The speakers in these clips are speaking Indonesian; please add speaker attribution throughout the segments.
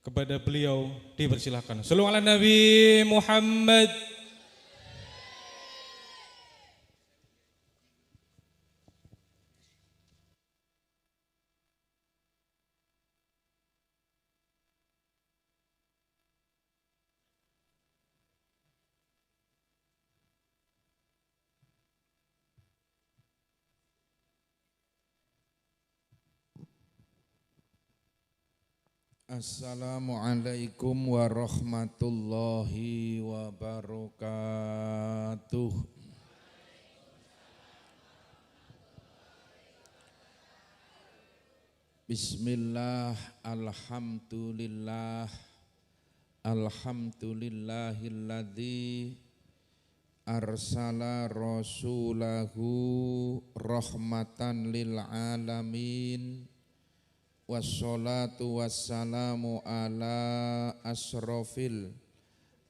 Speaker 1: kepada beliau dipersilahkan. Shallallahu ala Nabi Muhammad.
Speaker 2: Assalamualaikum warahmatullahi wabarakatuh. Bismillah, alhamdulillah, alhamdulillahilladzi arsala rasulahu rahmatan lil alamin. Wassalatu wassalamu ala asrofil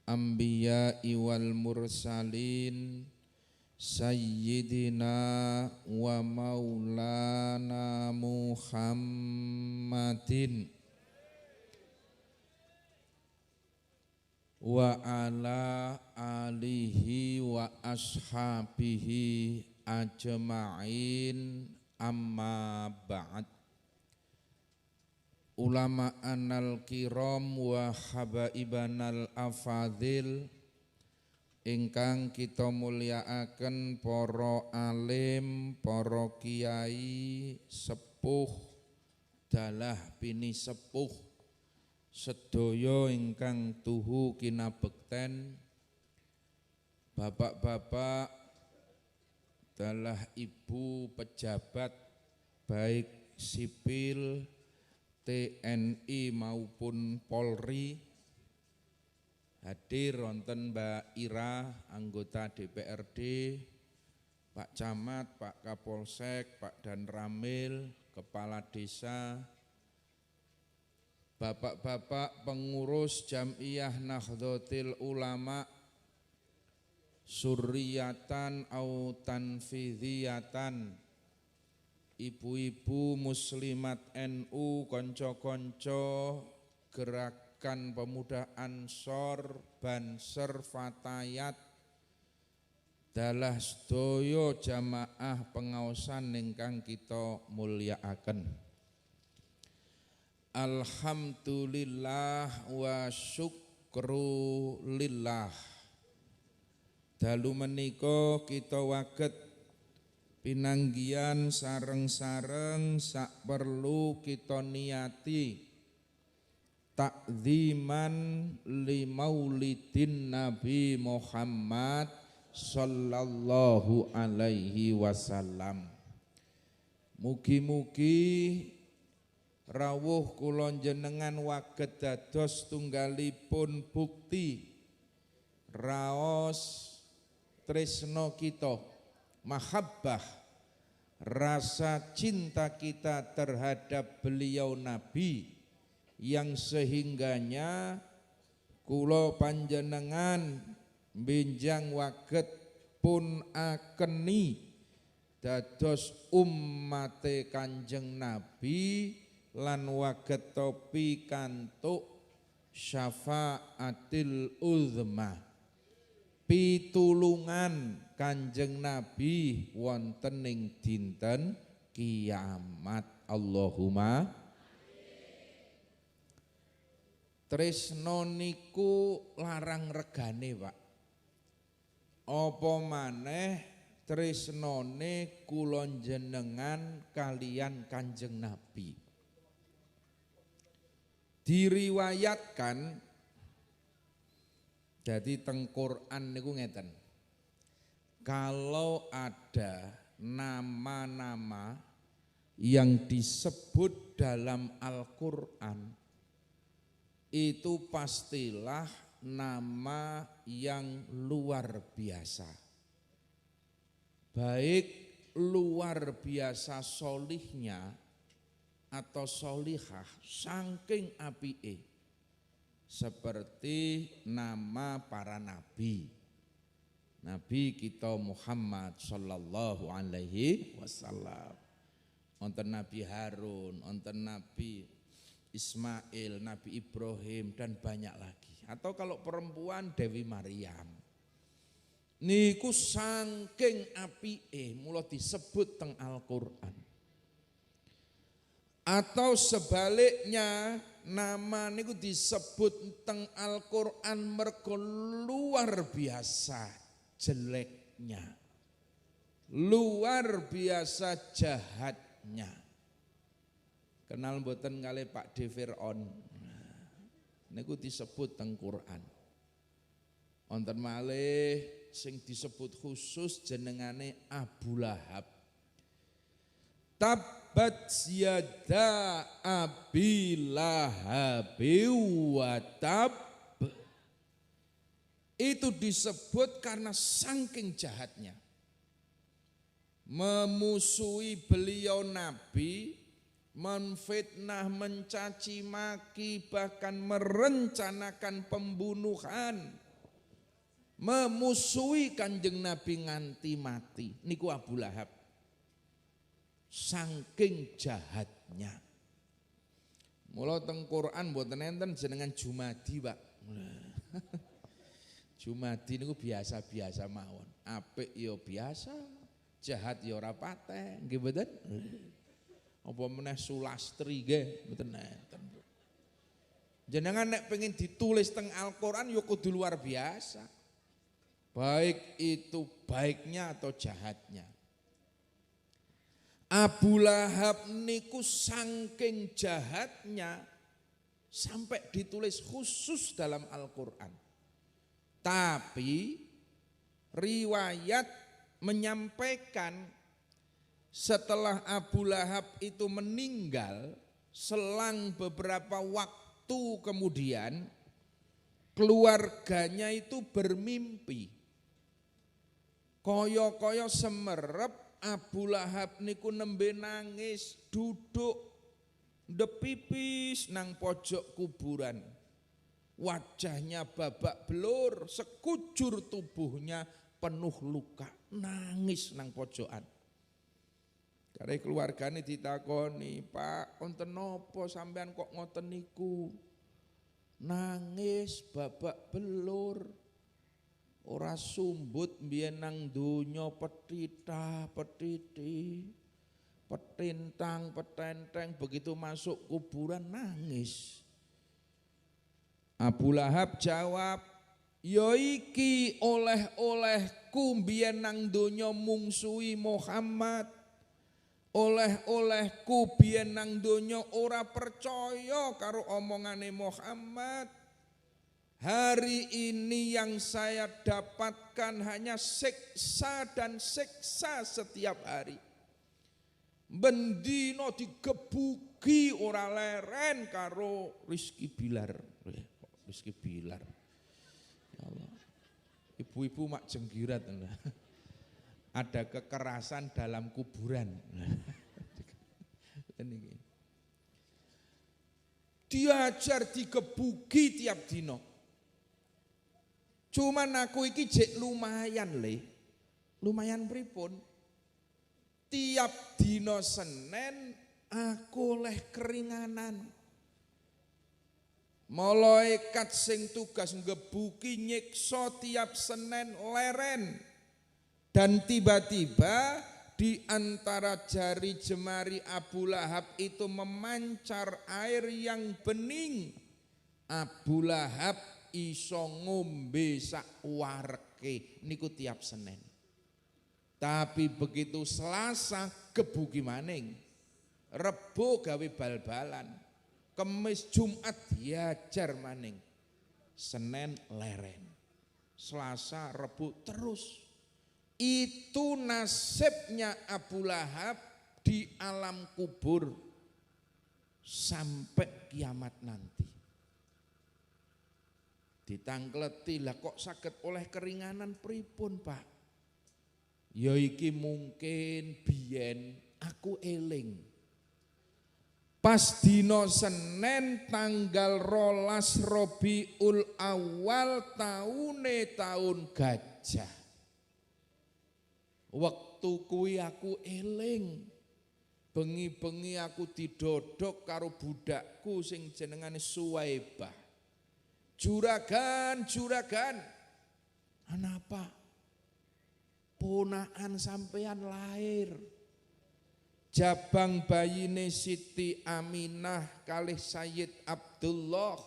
Speaker 2: anbiya'i wal mursalin sayyidina wa maulana Muhammadin wa ala alihi wa ashabihi ajma'in, amma ba'd. Ulama anal kiram wa habaibanal afadil ingkang kita mulyakaken para alim, para kiai, sepuh, dalah bini sepuh, sedaya ingkang tuhu kinabekten, bapak-bapak, dalah ibu pejabat baik sipil, TNI maupun Polri, hadir wonten Mbak Ira, anggota DPRD, Pak Camat, Pak Kapolsek, Pak Danramil, Kepala Desa, bapak-bapak pengurus Jam'iyah Nahdlatul Ulama, Suriyatan au Tanfidhiyatan, ibu-ibu muslimat NU, konco-konco gerakan pemuda Ansor, Banser, Fatayat, dalah sedaya jamaah pengaosan ingkang kita mulyakaken. Alhamdulillah wa syukru lillah. Dalu menika kita waget pinanggian sareng-sareng sak perlu kita niati takziman li maulidin Nabi Muhammad sallallahu alaihi wasallam. Mugi-mugi rawuh kula jenengan waget dados tunggalipun bukti raos tresna kita, mahabbah, rasa cinta kita terhadap beliau Nabi, yang sehingganya kula panjenengan benjang waget pun akeni dados ummate Kanjeng Nabi lan waget topi kantuk syafaatil uzma, pitulungan Kanjeng Nabi wonten ing dinten kiamat. Allahumma tresno niku larang regane, Pak. Apa maneh tresnone kula jenengan kalian Kanjeng Nabi. Diriwayatkan jadi teng Quran niku ngeten. Kalau ada nama-nama yang disebut dalam Al-Quran, itu pastilah nama yang luar biasa. Baik luar biasa solihnya atau solihah, saking apike, seperti nama para nabi. Nabi kita Muhammad sallallahu alaihi wasallam. Wonten Nabi Harun, wonten Nabi Ismail, Nabi Ibrahim, dan banyak lagi. Atau kalau perempuan Dewi Maryam. Niku saking apike mula disebut teng Al-Qur'an. Atau sebaliknya nama niku disebut teng Al-Qur'an mergo luar biasa jeleknya. Luar biasa jahatnya. Kenal mboten kali Pak De Fir'aun. Niku disebut teng Quran. Wonten malih sing disebut khusus jenengane Abu Lahab. Tabbat yada Abi Lahab wa tab. Itu disebut karena saking jahatnya. Memusuhi beliau Nabi, menfitnah, mencaci maki, bahkan merencanakan pembunuhan, memusuhi Kanjeng Nabi nganti mati. Niku Abu Lahab. Saking jahatnya. Mula teng Quran mboten enten jenengan Jumadi, Pak. Jumadi niku biasa-biasa mawon. Apik ya biasa, jahat ya ora pateh, nggih mboten? Apa meneh Sulastri nggih mboten enten. Jenengan nek pengen ditulis teng Al-Qur'an ya kudu luar biasa. Baik itu baiknya atau jahatnya. Abu Lahab niku saking jahatnya sampai ditulis khusus dalam Al-Qur'an. Tapi riwayat menyampaikan setelah Abu Lahab itu meninggal, selang beberapa waktu kemudian keluarganya itu bermimpi. Koyo-koyo semerep Abu Lahab niku nembe nangis duduk ndepipis nang pojok kuburan. Wajahnya babak belur, sekujur tubuhnya penuh luka, nangis nang pojokan. Kare keluargane ditakoni, "Pak, wonten napa sampean kok ngoten niku?" Nangis babak belur. Ora sumbut mbiyen nang donya petita, petiti, petintang, petenteng, begitu masuk kuburan nangis. Abu Lahab jawab, "Ya iki oleh-olehku mbiyen nang donya mungsuhi Muhammad. Oleh-olehku biyen nang donya ora percaya karo omongane Muhammad. Hari ini yang saya dapatkan hanya siksa dan siksa setiap hari. Bendino digebuki ora leren karo Rizky Bilar." Rizky Bilar. Ya Allah. Ibu-ibu mak jenggirat. Ada kekerasan dalam kuburan. Diajar digebuki tiap dino. Cuman aku iki jek lumayan le. Lumayan pripun? Tiap dino Senin aku oleh keringanan. Malaikat sing tugas ngebuki nyiksa tiap Senin leren. Dan tiba-tiba di antara jari jemari Abu Lahab itu memancar air yang bening. Abu Lahab iso ngombe sak warke niku tiap Senin. Tapi begitu Selasa gebuki maning. Rebo gawe bal-balan. Kemis Jumat diajar maning. Senin leren. Selasa Rebo terus. Itu nasibnya Abu Lahab di alam kubur sampai kiamat nanti. Ditangkleti, lah kok saged oleh keringanan pripun, Pak? Ya iki mungkin biyen aku eling. Pas dino Senin tanggal 12 Rabiul Awal tahun gajah. Waktu kuwi aku eling. Bengi-bengi aku didodok karo budakku sing jenengane Suwaibah. Juragan, juragan. Kenapa? Ponaan sampean lahir. Jabang bayine Siti Aminah kalih Sayyid Abdullah.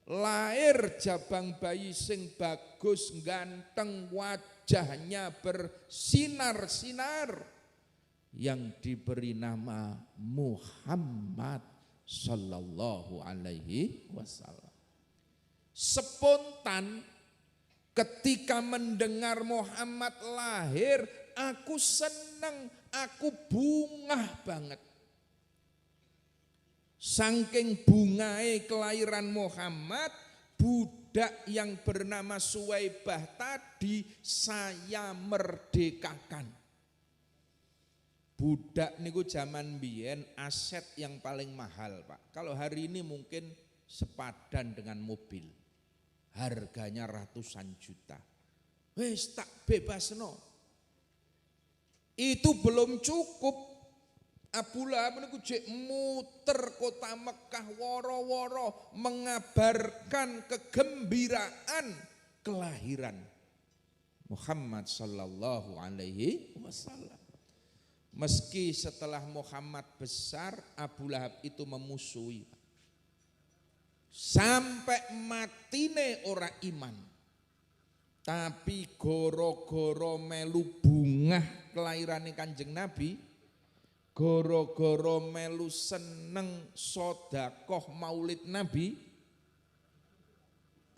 Speaker 2: Lahir jabang bayi sing bagus, ganteng, wajahnya bersinar-sinar. Yang diberi nama Muhammad sallallahu alaihi wasallam. Spontan ketika mendengar Muhammad lahir, aku senang, aku bungah banget. Saking bungae kelahiran Muhammad, budak yang bernama Suwaibah tadi saya merdekakan. Budak niku zaman biyen aset yang paling mahal, Pak. Kalau hari ini mungkin sepadan dengan mobil. Harganya ratusan juta. Wes tak bebasno. Itu belum cukup. Abu Lahab niku jek muter kota Mekah woro-woro mengabarkan kegembiraan kelahiran Muhammad sallallahu alaihi wasallam. Meski setelah Muhammad besar, Abu Lahab itu memusuhi. Sampai matine ora iman. Tapi goro-goro melu bungah kelahirane Kanjeng Nabi, goro-goro melu seneng sodakoh maulid Nabi,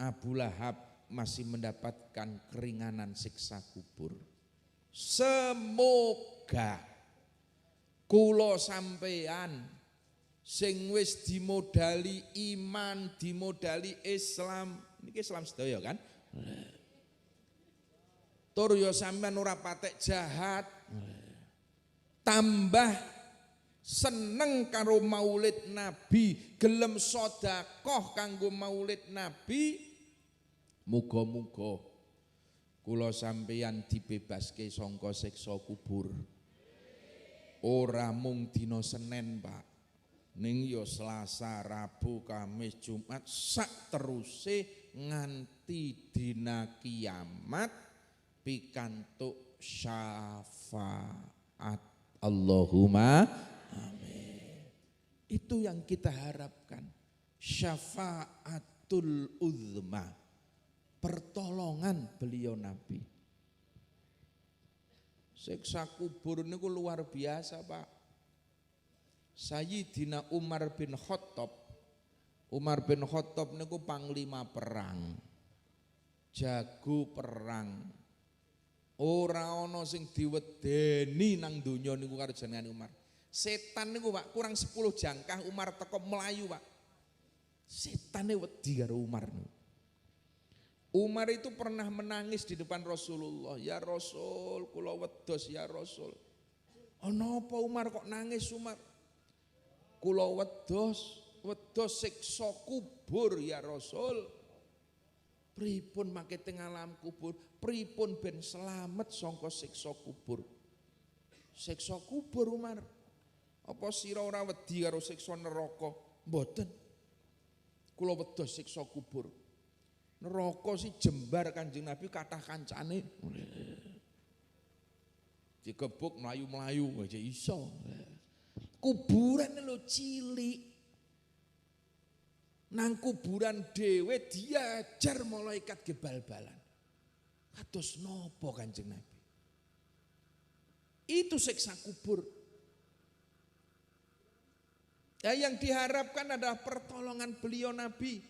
Speaker 2: Abu Lahab masih mendapatkan keringanan siksa kubur. Semoga kula sampean sing wis dimodali iman, dimodali Islam, niki Islam sedaya kan? Tur yo sampean ora patek jahat. Tambah seneng karo maulid Nabi, gelem sedekah kanggo maulid Nabi. Muga-muga kula sampeyan dibebaske sangka siksa kubur. Ora mung dina Senin, Pak. Ning yo Selasa, Rabu, Kamis, Jumat sak teruse nganti dina kiamat pikantuk syafaat. Allahumma amin. Itu yang kita harapkan. Syafaatul uzma. Pertolongan beliau Nabi. Siksa kubur niku luar biasa, Pak. Sayyidina Umar bin Khattab. Umar bin Khattab niku panglima perang. Jago perang. Ora ana sing diwedeni nang donya niku karo jenengane Umar. Setan niku Pak kurang 10 jangkah Umar teko melayu, Pak. Setane wedi karo Umar niku. Umar itu pernah menangis di depan Rasulullah. Ya Rasul, kula wedhos ya Rasul. Ana apa Umar kok nangis Umar? Kula wedhos siksa kubur ya Rasul. Pripun mangke teng alam kubur? Pripun ben selamat sangka siksa kubur? Siksa kubur Umar. Apa sira ora wedi karo siksa neraka? Mboten. Kula wedhos siksa kubur. Neraka si jembar Kanjeng Nabi kathah kancane. Dikebuk mlayu-mlayu aja iso. Kuburan lho cilik. Nang kuburan dhewe diajar malaikat gebal-balan. Kados napa Kanjeng Nabi? Itu siksa kubur. Ya, yang diharapkan adalah pertolongan beliau Nabi.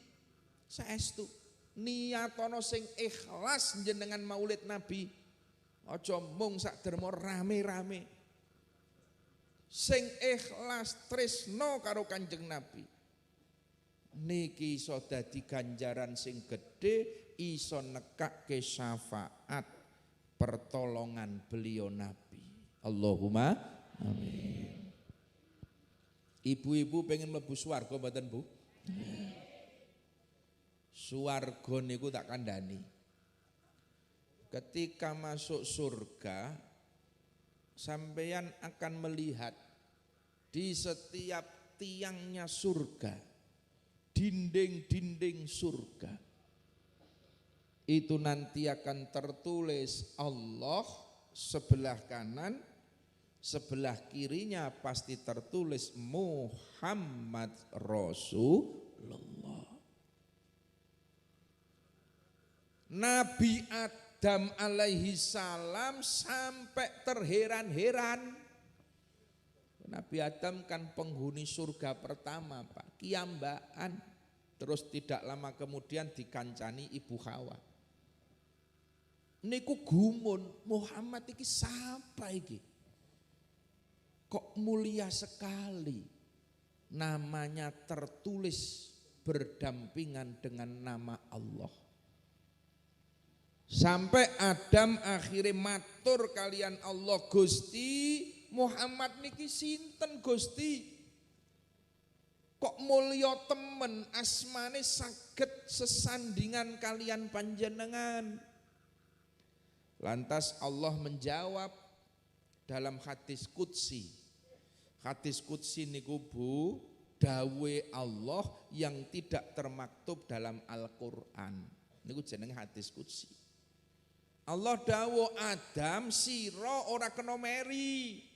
Speaker 2: Saestu niatono sing ikhlas jenengan maulid Nabi. Aja mung sak derma rame-rame. Sing ikhlas tresno karo Kanjeng Nabi. Niki iso dadi ganjaran sing gedhe, iso nekake syafaat pertolongan beliau Nabi. Allahumma amin. Ibu-ibu pengen mlebu swarga mboten, Bu? Swarga niku tak kandhani. Ketika masuk surga, sampeyan akan melihat di setiap tiangnya surga, dinding-dinding surga, itu nanti akan tertulis Allah sebelah kanan, sebelah kirinya pasti tertulis Muhammad Rasulullah. Nabi Adam alaihi salam sampai terheran-heran. Nabi Adam kan penghuni surga pertama, Pak, kiambaan. Terus tidak lama kemudian dikancani Ibu Hawa. Niku gumun, Muhammad iki sapa iki? Kok mulia sekali, namanya tertulis berdampingan dengan nama Allah. Sampai Adam akhirnya matur kalian Allah, Gusti Muhammad niki sinten Gusti? Kok mulya temen asmane saged sesandingan kalian panjenengan? Lantas Allah menjawab dalam hadis qudsi. Hadis qudsi niku Bu, dawe Allah yang tidak termaktub dalam Al-Qur'an. Niku jeneng hadis qudsi. Allah dawuh Adam sira ora kena meri.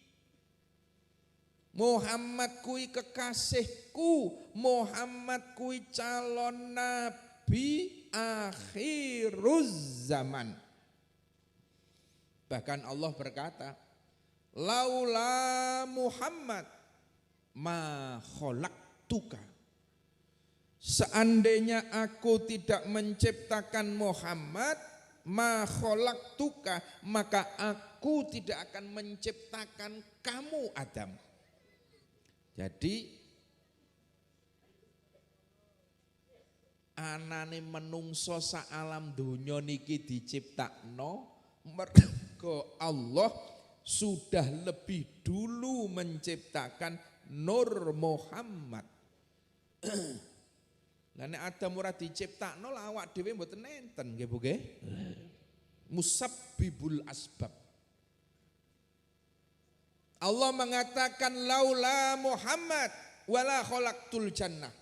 Speaker 2: Muhammad kui kekasihku, Muhammad kui calon nabi akhiruz zaman. Bahkan Allah berkata, laula Muhammad ma khalaqtuka. Seandainya aku tidak menciptakan Muhammad, ma khalaqtuka, maka aku tidak akan menciptakan kamu Adam. Jadi anane menungso sa alam dunya niki diciptakno mergo Allah sudah lebih dulu menciptakan Nur Muhammad. Lah nek Adam ora diciptakno lah awak dhewe mboten nenten nggih Bu nggih. Musabbibul asbab. Allah mengatakan laula Muhammad wala khalaqtul jannah.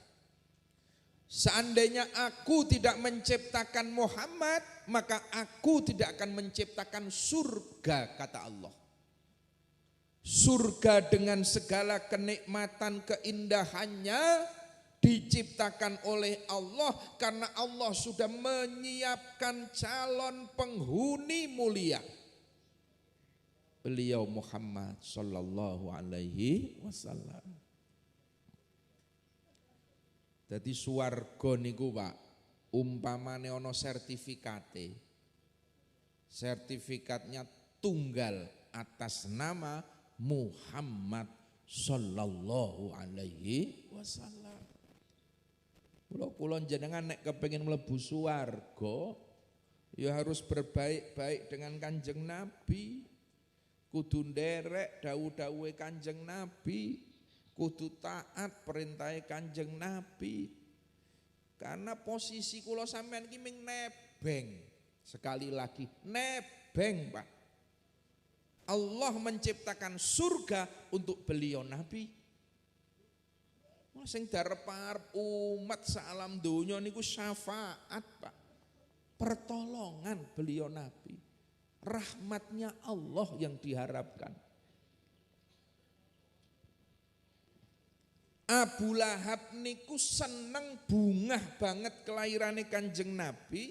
Speaker 2: Seandainya aku tidak menciptakan Muhammad, maka aku tidak akan menciptakan surga, kata Allah. Surga dengan segala kenikmatan keindahannya diciptakan oleh Allah karena Allah sudah menyiapkan calon penghuni mulia. Beliau Muhammad sallallahu alaihi wasallam. Jadi swarga niku Pak, umpamane ana sertifikate. Sertifikatnya tunggal atas nama Muhammad sallallahu alaihi wasallam. Kula jenengan nek kepengin mlebu swarga ya harus berbaik-baik dengan Kanjeng Nabi. Kudu nderek dawuh-dawuhe Kanjeng Nabi, kudu taat perintahe Kanjeng Nabi. Karena posisi kula sampean iki ming nebeng. Sekali lagi, nebeng, Pak. Allah menciptakan surga untuk beliau Nabi. Sing darep-arep umat salam donya niku syafaat, Pak. Pertolongan beliau Nabi. Rahmatnya Allah yang diharapkan. Abu Lahab niku seneng bungah banget kelahirane Kanjeng Nabi.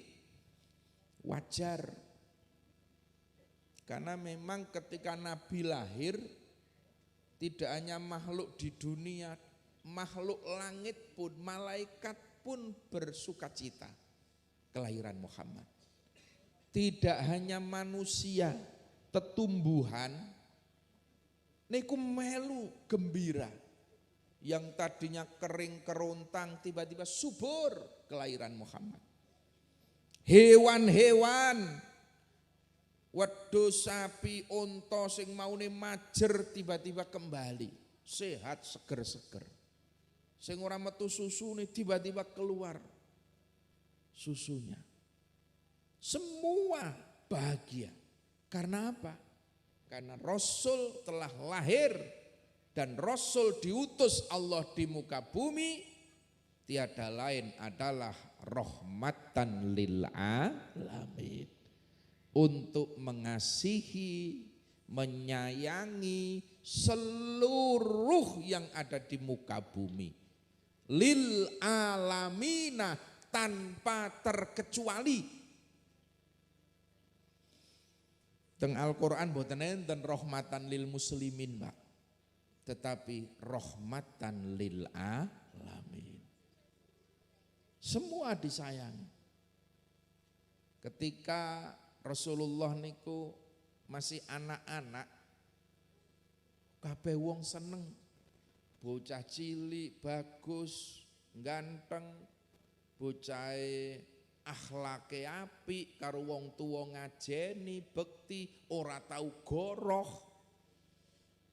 Speaker 2: Wajar. Karena memang ketika Nabi lahir tidak hanya makhluk di dunia, makhluk langit pun, malaikat pun bersukacita kelahiran Muhammad. Tidak hanya manusia, tetumbuhan niku melu gembira. Yang tadinya kering kerontang tiba-tiba subur kelahiran Muhammad. Hewan-hewan, wedhus, sapi, unta sing maune majer tiba-tiba kembali, sehat, seger-seger. Sing ora metu susune tiba-tiba keluar susunya. Semua bahagia. Karena apa? Karena Rasul telah lahir dan Rasul diutus Allah di muka bumi tiada lain adalah rahmatan lil alamin, untuk mengasihi, menyayangi seluruh yang ada di muka bumi, lil alamina, tanpa terkecuali. Teng Al-Quran boten enten rahmatan lil muslimin, Pak, tetapi rahmatan lil alamin. Semua disayangi. Ketika Rasulullah niku masih anak-anak, kabeh wong seneng, bocah cilik bagus, ganteng, bocah akhlake apik, karo wong tuwa ngajeni, bekti, ora tahu goroh.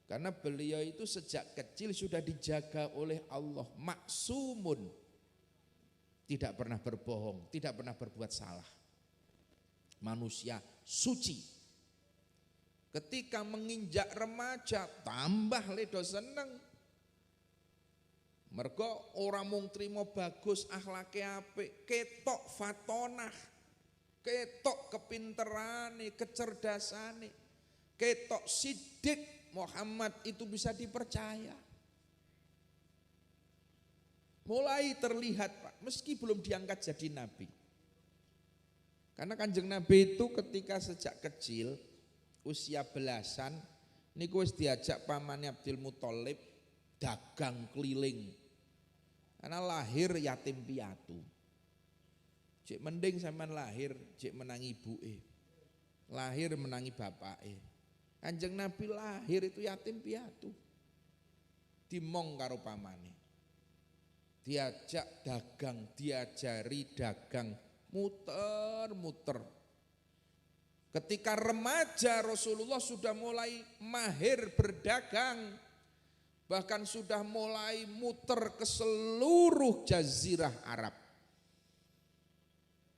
Speaker 2: Karena beliau itu sejak kecil sudah dijaga oleh Allah, maksumun, tidak pernah berbohong, tidak pernah berbuat salah. Manusia suci. Ketika menginjak remaja, tambah ledo seneng. Mergo orang mung trimo bagus, akhlake apik, ketok fatonah, ketok kepinterane, kecerdasane, ketok sidik, Muhammad itu bisa dipercaya. Mulai terlihat, Pak, meski belum diangkat jadi nabi. Karena Kanjeng Nabi itu ketika sejak kecil, usia belasan, niku wis diajak pamane Abdul Muthalib dagang keliling. Karena lahir yatim piatu. Cek mending sampean lahir cek menangi ibuke. Lahir menangi bapake. Kanjeng Nabi lahir itu yatim piatu. Dimong karo pamane. Diajak dagang, diajari dagang, muter-muter. Ketika remaja Rasulullah sudah mulai mahir berdagang. Bahkan sudah mulai muter ke seluruh jazirah Arab.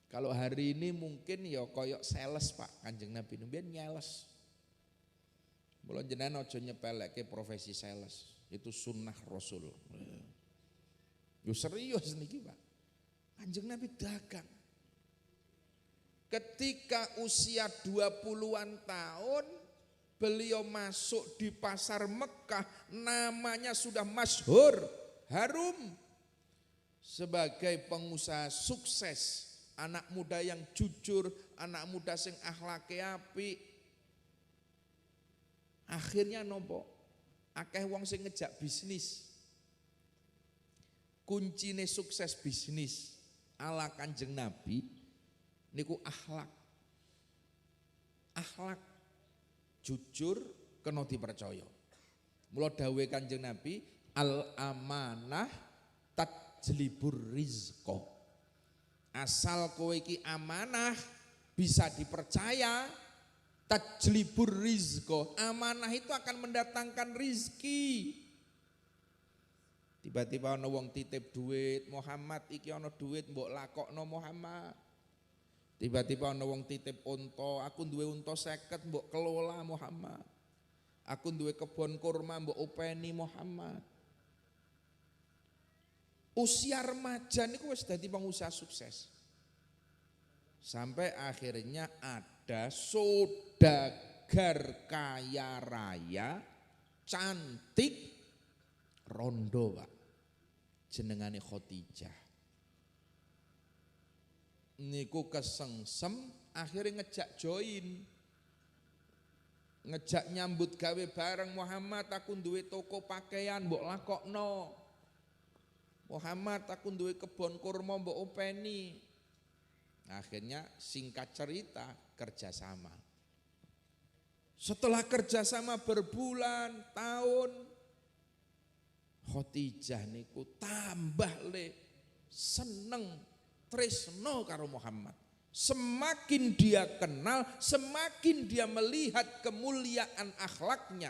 Speaker 2: Kalau hari ini mungkin ya koyok sales, Pak, Kanjeng Nabi mbiyen nyeles. Mula jenengan aja nyepeleke profesi sales, itu sunnah Rasul. Yo serius niki, Pak. Kanjeng Nabi dagang. Ketika usia 20-an tahun beliau masuk di pasar Mekah, namanya sudah masyhur, harum sebagai pengusaha sukses, anak muda yang jujur, anak muda sing akhlake apik. Akhirnya nopo? Akeh wong sing ngejak bisnis. Kuncine sukses bisnis ala Kanjeng Nabi niku akhlak. Akhlak jujur kena dipercaya. Mula dawuhe Kanjeng Nabi, al amanah tajlibur rizqa. Asal kowe iki amanah bisa dipercaya, tajlibur rizqa. Amanah itu akan mendatangkan rizki. Tiba-tiba ana wong titip duit, Muhammad iki ana duit mbok lakokno Muhammad. Tiba-tiba ana wong titip unta, aku duwe unta 50 mbok kelola Muhammad. Aku duwe kebon kurma mbok openi Muhammad. Usia remaja niku wis dadi pengusaha sukses. Sampai akhirnya ada saudagar kaya raya, cantik, rondo, Pak. Jenengane Khadijah. Niku kesengsem akhirnya ngejak join, ngejak nyambut gawe bareng. Muhammad, aku duwe toko pakaian mbok lakokno. Muhammad, aku duwe kebon kurma mbok openi. Akhirnya singkat cerita kerjasama. Setelah kerjasama berbulan tahun, Khadijah niku tambah le seneng tresno karo Muhammad. Semakin dia kenal, semakin dia melihat kemuliaan akhlaknya.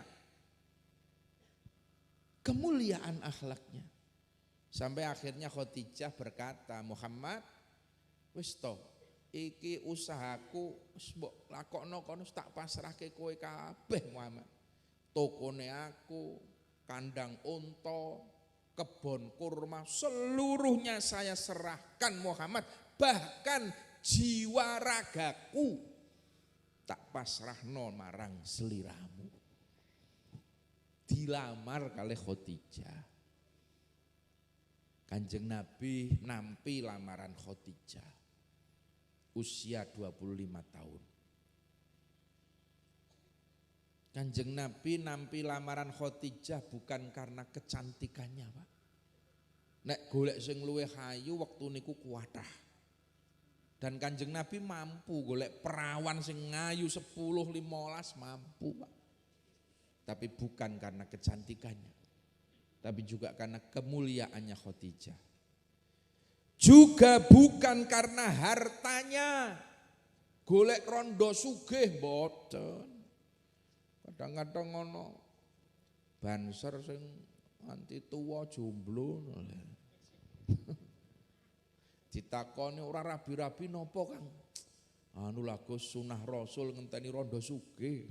Speaker 2: Kemuliaan akhlaknya. Sampai akhirnya Khadijah berkata, Muhammad, wis to, iki usahaku wis mbok lakokno kono tak pasrahke kowe kabeh Muhammad. Tokone aku, kandang unta, kebun kurma, seluruhnya saya serahkan Muhammad, bahkan jiwa ragaku tak pasrahno marang seliramu. Dilamar kalih Khadijah. Kanjeng Nabi nampi lamaran Khadijah usia 25 tahun. Kanjeng Nabi nampi lamaran Khadijah bukan karena kecantikannya, Pak. Nek golek sing luwih ayu wektu niku kuwatah. Dan Kanjeng Nabi mampu golek perawan sing ngayu 10-15 mampu, Pak. Tapi bukan karena kecantikannya, tapi juga karena kemuliaannya Khadijah. Juga bukan karena hartanya, golek rondo sugih mboten. Kadang-kadang ngono banser sing anti tuwa jomblo. Ditakoni ora rabi-rabi nopo Kang? Anu lagu sunah Rasul ngenteni rondo sugih.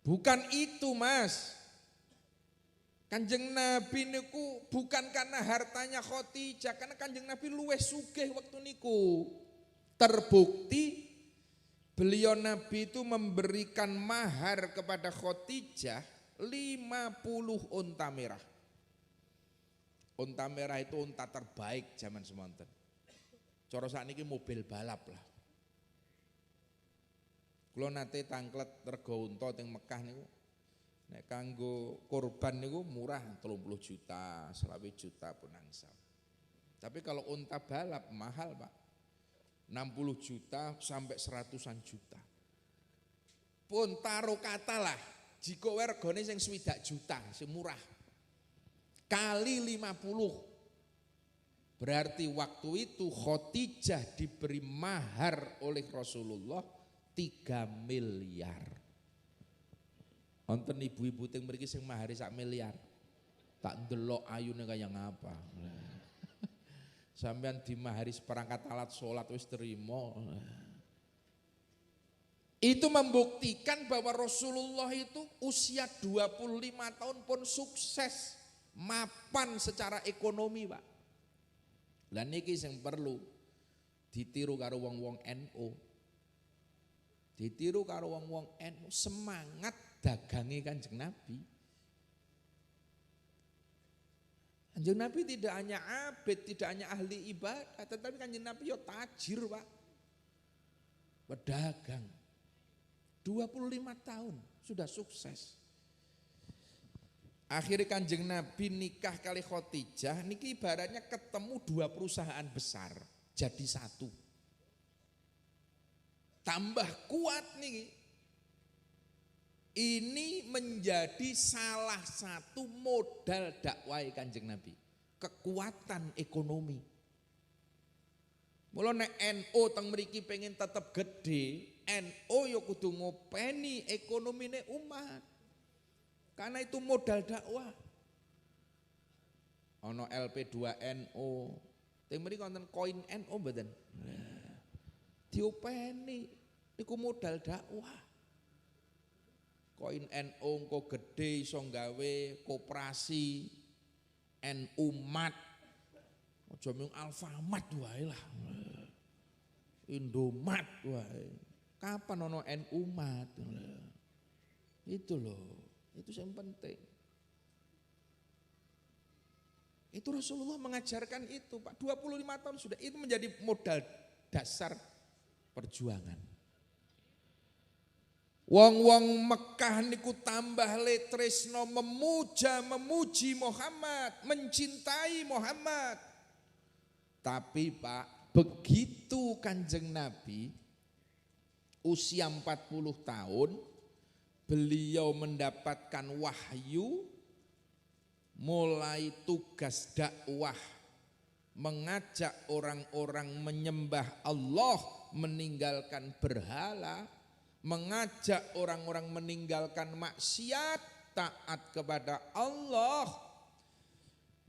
Speaker 2: Bukan itu, Mas. Kanjeng Nabi niku bukan karena hartanya Khadijah, karena Kanjeng Nabi luwih sugih waktu niku. Terbukti beliau Nabi itu memberikan mahar kepada Khadijah 50 unta merah. Unta merah itu unta terbaik zaman semonten. Cara sakniki mobil balap lah. Kula nate tangklet rego unta teng Mekah niku nek kanggo kurban niku murah 30 juta, 20 juta pun angsal. Tapi kalau unta balap mahal, Pak. 60 juta sampai 100-an juta. Pun taruh kata lah, jika regane sing 20 juta, sing murah. Kali 50. Berarti waktu itu Khadijah diberi mahar oleh Rasulullah 3 miliar. Wonten ibu-ibu teng mriki sing mahari 1 miliar. Tak ndelok ayune kaya ngapa. Sampeyan dimahari seperangkat alat sholat wis terima. Itu membuktikan bahwa Rasulullah itu usia 25 tahun pun sukses, mapan secara ekonomi, Pak. Lah niki sing perlu ditiru karo wong-wong NU. Ditiru karo wong-wong NU, semangat dagangi Kanjeng Nabi. Kanjeng Nabi tidak hanya abid, tidak hanya ahli ibadah, tetapi Kanjeng Nabi ya tajir, Pak. Pedagang. 25 tahun sudah sukses. Akhirnya Kanjeng Nabi nikah kali Khadijah, niki ibaratnya ketemu 2 perusahaan besar jadi satu. Tambah kuat nih. Ini menjadi salah satu modal dakwah Kanjeng Nabi. Kekuatan ekonomi. Mula nek NU teng mriki pengen tetap gede, NU yo kudu ngopeni ekonomine umat. Karena itu modal dakwah. Ono LP2NU. Teng mriki wonten koin NU mboten? Diopeni niku modal dakwah. Koin NU engko gede iso gawe koperasi NU Mat. Aja mung Alfamart wae lah. Indomat wae. Kapan ono NU Mat? Itu loh, itu yang penting. Itu Rasulullah mengajarkan itu, Pak. 25 tahun sudah, itu menjadi modal dasar perjuangan. Wong-wong Mekah niku tambah letresno memuji Muhammad, mencintai Muhammad. Tapi Pak, begitu Kanjeng Nabi usia 40 tahun, beliau mendapatkan wahyu, mulai tugas dakwah, mengajak orang-orang menyembah Allah, meninggalkan berhala, mengajak orang-orang meninggalkan maksiat, taat kepada Allah.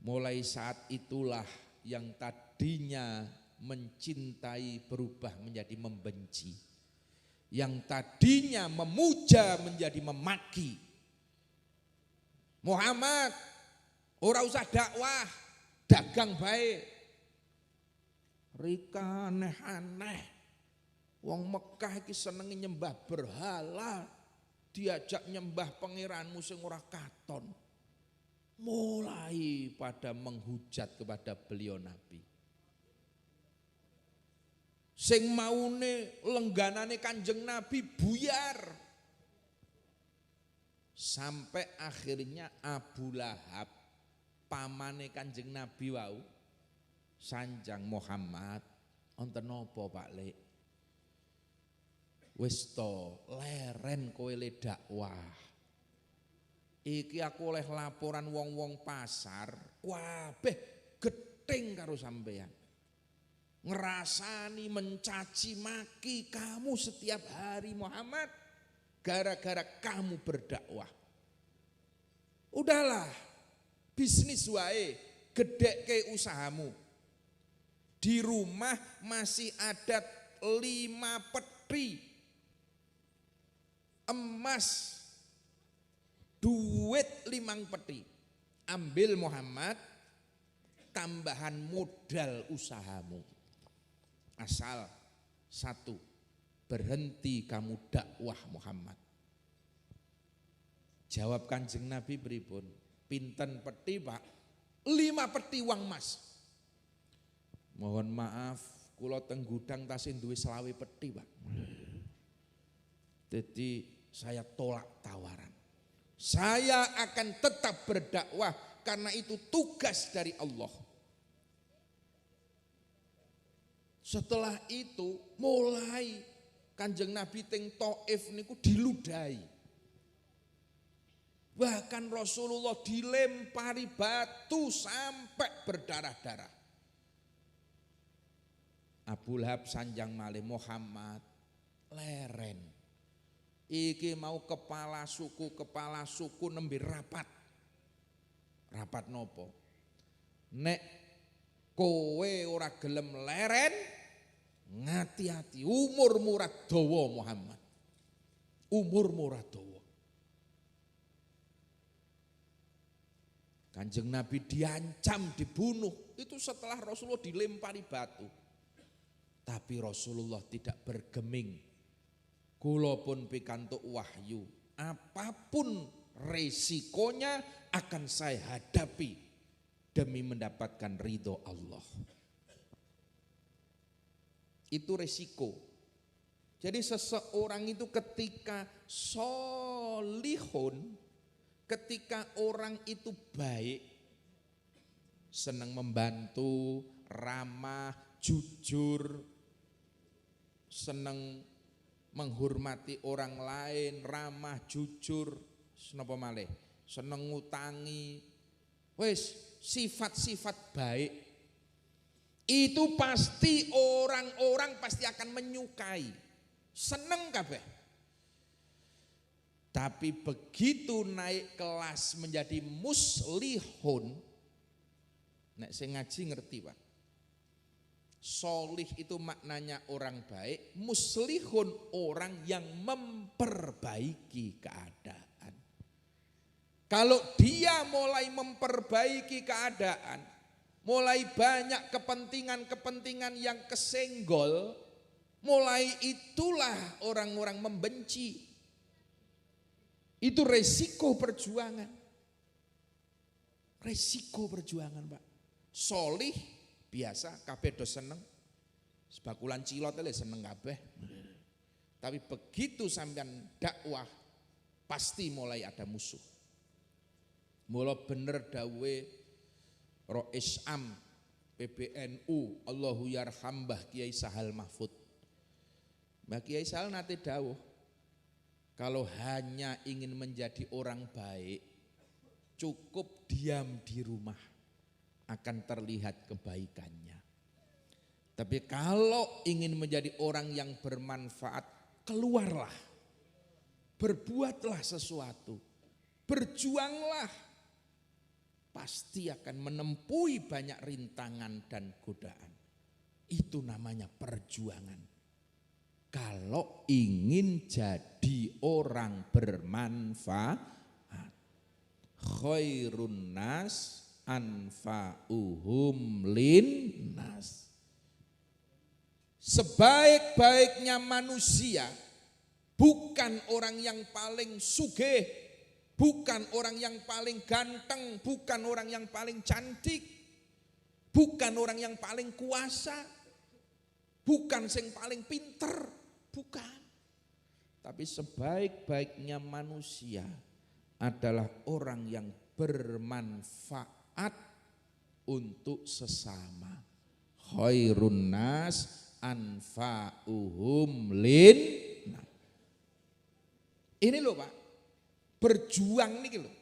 Speaker 2: Mulai saat itulah yang tadinya mencintai berubah menjadi membenci. Yang tadinya memuja menjadi memaki. Muhammad, ora usah dakwah, dagang bae. Rika aneh-aneh. Wong Mekah iki seneng nyembah berhala, diajak nyembah pangeranmu sing ora katon. Mulai pada menghujat kepada beliau Nabi. Sing maune lengganane Kanjeng Nabi buyar. Sampai akhirnya Abu Lahab pamane Kanjeng Nabi wau sanjang Muhammad wonten napa Pak Lek? Wis to leren kowe le dakwah. Iki aku oleh laporan wong-wong pasar, kabeh gething karo sampean. Ngerasani mencaci maki kamu setiap hari Muhammad gara-gara kamu berdakwah. Udahlah, bisnis wae, gedhekke usahamu. Di rumah masih ada 5 peti emas, duit 5 peti. Ambil Muhammad, tambahan modal usahamu. Asal 1, berhenti kamu dakwah Muhammad. Jawab Kanjeng Nabi pripun? Pinten peti Pak? 5 peti uang emas. Mohon maaf, kula teng gudang tasih duwe 20 peti Pak. Jadi saya tolak tawaran. Saya akan tetap berdakwah karena itu tugas dari Allah. Setelah itu mulai Kanjeng Nabi teng Thaif niku diludahi. Bahkan Rasulullah dilempari batu sampai berdarah-darah. Abu Lahab sanjang malih Muhammad leren. Iki mau kepala suku nembe rapat. Rapat nopo? Nek kowe ora gelem leren, ngati-hati umurmu ora dawa Muhammad. Umurmu ora dawa. Kanjeng Nabi diancam dibunuh. Itu setelah Rasulullah dilempari batu. Tapi Rasulullah tidak bergeming. Kula pun pikantuk wahyu. Apapun resikonya akan saya hadapi demi mendapatkan ridho Allah. Itu resiko. Jadi seseorang itu ketika solihun, ketika orang itu baik, senang membantu, ramah, jujur, senang menghormati orang lain, ramah, jujur, senapa malih, senang ngutangi, wis sifat-sifat baik. Itu pasti orang-orang pasti akan menyukai, seneng kabeh. Tapi begitu naik kelas menjadi muslihun, nek sing ngaji ngerti Pak. Solih itu maknanya orang baik, muslihun orang yang memperbaiki keadaan. Kalau dia mulai memperbaiki keadaan, mulai banyak kepentingan-kepentingan yang kesenggol, mulai itulah orang-orang membenci. Itu resiko perjuangan. Resiko perjuangan Pak. Solih biasa kabeh do seneng. Sebakulan cilot le seneng kabeh. Tapi begitu sampean dakwah pasti mulai ada musuh. Mula bener dawe Rois Am PBNU Allahu yarham Mbah Kiai Sahal Mahfud. Mbah Kiai Sahal nate dawuh, kalau hanya ingin menjadi orang baik, cukup diam di rumah, akan terlihat kebaikannya. Tapi kalau ingin menjadi orang yang bermanfaat, keluarlah, berbuatlah sesuatu, berjuanglah, pasti akan menempuhi banyak rintangan dan godaan. Itu namanya perjuangan. Kalau ingin jadi orang bermanfaat. khairun nas anfa'uhum linnas. Sebaik-baiknya manusia bukan orang yang paling sugih, bukan orang yang paling ganteng, bukan orang yang paling cantik, bukan orang yang paling kuasa, bukan yang paling pinter, bukan. Tapi sebaik-baiknya manusia adalah orang yang bermanfaat untuk sesama. Khairun nas anfa'uhum linnas. Ini loh Pak, berjuang nih loh.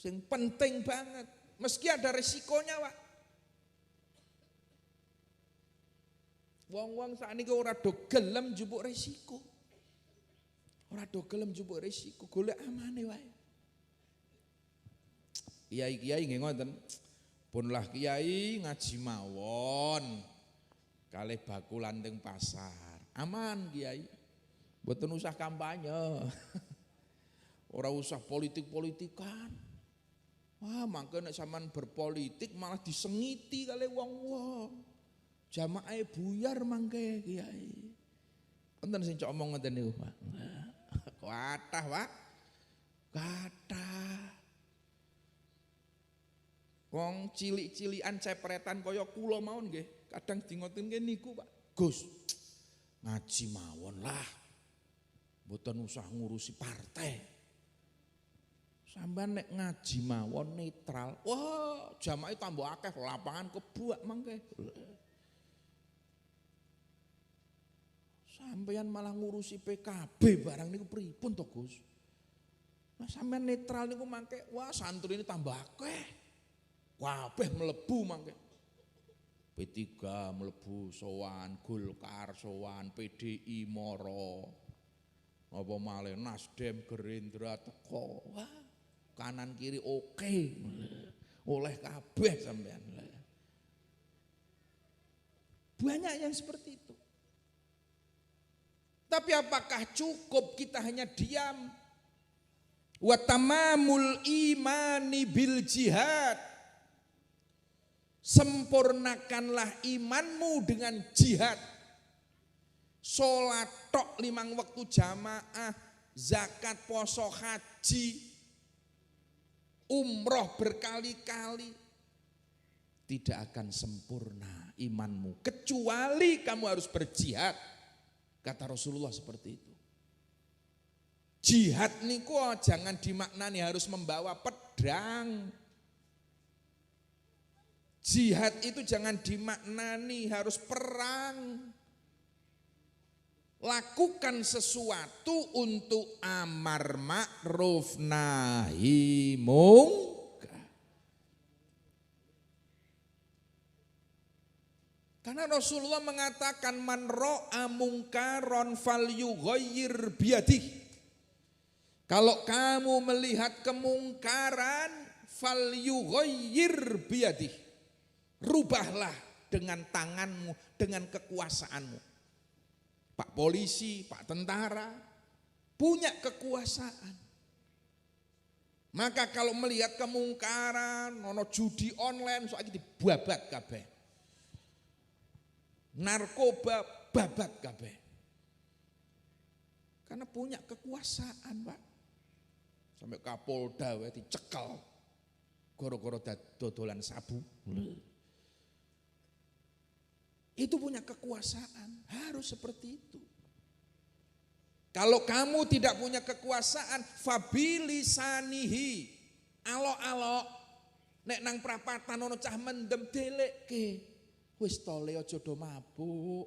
Speaker 2: Yang penting banget, meski ada resikonya Pak. Wong-wong saat ini ora do gelem njupuk resiko. Ora do gelem njupuk resiko, golek amane wae. Kiai-kiai nggih ngoten. Punlah kiai ngaji mawon. Kalih bakulan teng pasar. Aman kiai. Mboten usah kampanye. Ora usah politik-politikan. Wah, mangke nek sampean berpolitik malah disengiti kali wong-wong. Jamaah buyar mangke kiai. Wonten sing cok omong ngoten niku, Pak. Kathah, Pak. Kathah. Wong cilik-cilikan cepretan kaya kula mawon nggih, kadang di ngoten niku, Pak. Gus, ngaji mawon lah. Mboten usah ngurusi partai. Sampeyan nek ngaji mawon netral, wah jamaah tambah akeh, lapangan kebuak mangke. Sampeyan malah ngurusi PKB barang niku pripun to Gus? Nah sampeyan netral niku mangke, wah santri ini tambah akeh. Kabeh mlebu mangke. P3 mlebu sowan, Golkar sowan, PDI moro. Apa malih Nasdem, Gerindra teko. Wah, kanan kiri oke. Oleh kabeh sampean. Banyak yang seperti itu. Tapi apakah cukup kita hanya diam? Wa tamamul imani bil jihad. Sempurnakanlah imanmu dengan jihad. Sholat tok 5 waktu jamaah, zakat, poso, haji, umroh berkali-kali. Tidak akan sempurna imanmu kecuali kamu harus berjihad. Kata Rasulullah seperti itu. Jihad niku jangan dimaknani harus membawa pedang. Jihad itu jangan dimaknani harus perang. Lakukan sesuatu untuk amar ma'ruf nahi mungkar. Karena Rasulullah mengatakan man ra'a mungkaron falyughayyir biyadihi. Kalau kamu melihat kemungkaran falyughayyir biyadihi. Rubahlah dengan tanganmu, dengan kekuasaanmu. Pak polisi, Pak tentara punya kekuasaan. Maka kalau melihat kemungkaran, ono judi online, soalnya dibabat kabeh. Narkoba babat kabeh. Karena punya kekuasaan, Pak. Sampai Kapolda dicekel gara-gara dodolan sabu. Itu punya kekuasaan, harus seperti itu. Kalau kamu tidak punya kekuasaan, fabilisanihi, alok-alok, nek nang prapatan ono cah mendem delekke. Wis tole aja do mabuk.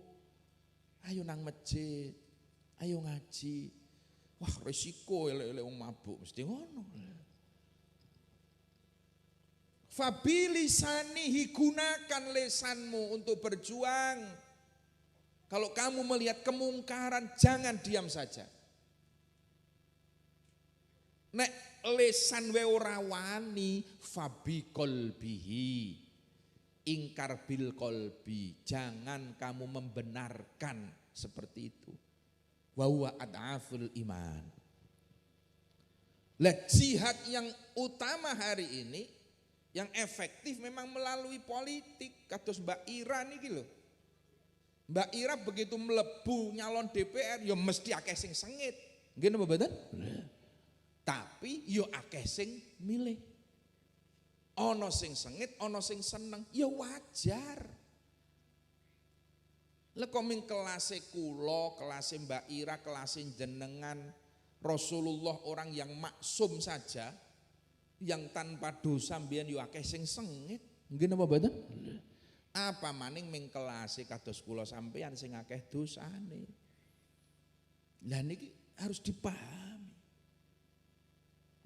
Speaker 2: Ayo nang masjid, ayo ngaji. Wah resiko elek-elek wong mabuk mesti ngono. Fabilisanihi, gunakan lesanmu untuk berjuang. Kalau kamu melihat kemungkaran, jangan diam saja. Nek lesan we ora wani, fabi qalbihi, ingkar bil qalbi, jangan kamu membenarkan seperti itu. Wa huwa ad'aful iman. Lah jihad yang utama hari ini, yang efektif memang melalui politik. Kados Mbak Ira niki lho. Mbak Ira begitu melebu nyalon DPR, ya mesti akeh sing sengit. Nggih napa mboten? Tapi yo akeh sing milih. Ana sing sengit, ana sing seneng, ya wajar. Lha kok ming kelase kula, kelase Mbak Ira, kelase jenengan, Rasulullah orang yang maksum saja, yang tanpa dosa mbiyen yo akeh sing sengit. Nggih napa mboten? Apa maning ming kelase kados kula sampeyan sing akeh dosane. Lah niki harus dipahami.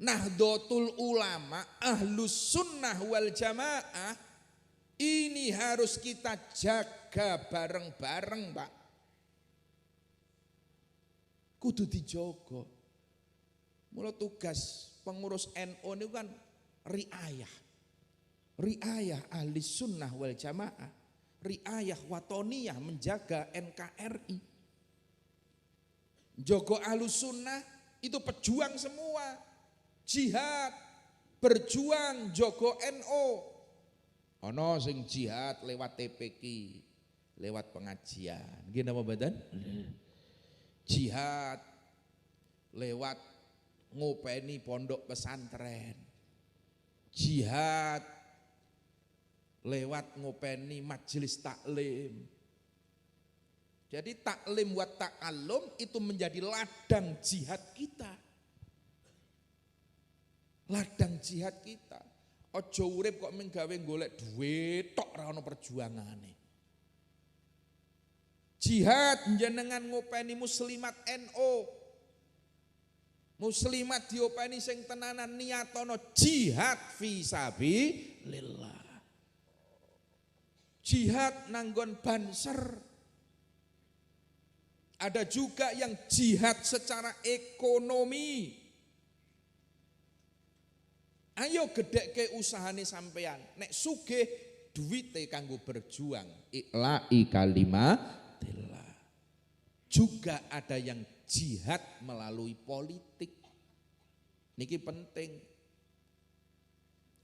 Speaker 2: Nahdlatul Ulama, Ahlus Sunnah wal Jamaah, ini harus kita jaga bareng-bareng, Pak. Kudu dijogo. Mula tugas pengurus NU ini kan riayah. Riayah Ahli Sunnah wal Jamaah. Riayah watoniyah, menjaga NKRI. Jogo Ahlus Sunnah itu pejuang semua. Jihad, berjuang jogo NU. Ono sing jihad lewat TPQ, lewat pengajian. Nggih napa mboten? Jihad lewat ngopeni pondok pesantren. Jihad lewat ngopeni majelis taklim. Jadi taklim wa ta'allum itu menjadi ladang jihad kita. Ladang jihad kita. Aja urip kok mung gawe golek dhuwit tok ora ana perjuangane. Jihad jenengan ngopeni muslimat NU. Muslimat diopeni sing tenanan niatono jihad fi sabilillah. Jihad nanggon banser. Ada juga yang jihad secara ekonomi. Ayo gedhekke usahane sampean. Nek sugih duwite kanggo berjuang. Iqla'i kalimatillah. Juga ada yang jihad melalui politik. Niki penting.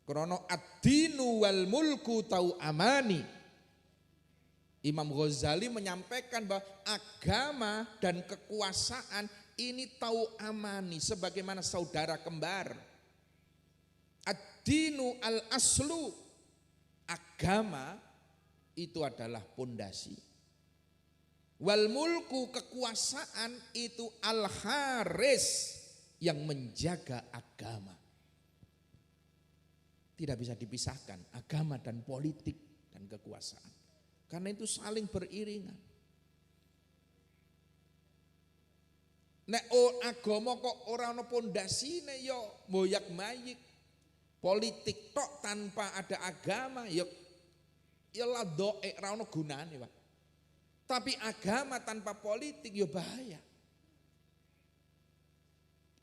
Speaker 2: Krana ad-dinu wal mulku tau amani. Imam Ghazali menyampaikan bahwa agama dan kekuasaan ini tau amani sebagaimana saudara kembar. Ad-dinu al-aslu, agama itu adalah pondasi. Wal mulku, kekuasaan itu al-haris, yang menjaga agama. Tidak bisa dipisahkan agama dan politik dan kekuasaan. Karena itu saling beriringan. Nek agama kok ora ana pondasine ya moyak-mayik. Politik tok tanpa ada agama ya ladoke ora ono gunane, Pak. Tapi agama tanpa politik ya bahaya.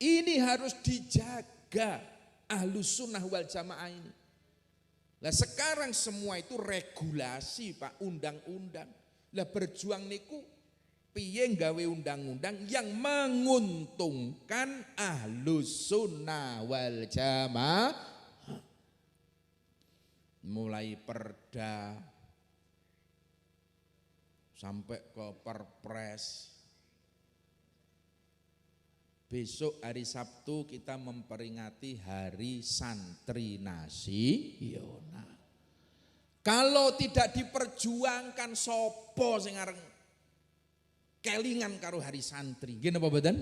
Speaker 2: Ini harus dijaga Ahlus Sunnah wal Jamaah ini. Lah sekarang semua itu regulasi, Pak, undang-undang. Lah berjuang niku piye gawe undang-undang yang menguntungkan Ahlus Sunnah wal Jamaah. Mulai perda sampai ke perpres. Besok hari Sabtu kita memperingati Hari Santri Nasional. Kalau tidak diperjuangkan sopo sing areng kelingan karo Hari Santri. Nggih napa mboten?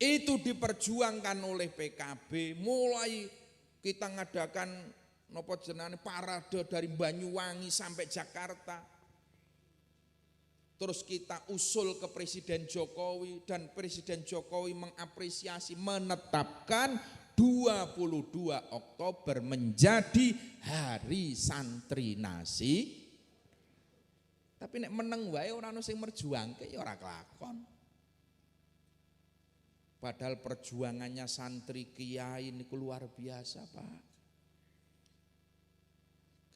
Speaker 2: Itu diperjuangkan oleh PKB, mulai kita ngadakan napa jenenge parade dari Banyuwangi sampai Jakarta. Terus kita usul ke Presiden Jokowi dan Presiden Jokowi mengapresiasi, menetapkan 22 Oktober menjadi Hari Santri Nasional. Tapi nek meneng wae ora ono sing merjuangke ya ora kelakon. Padahal perjuangannya santri kiai niku luar biasa, Pak.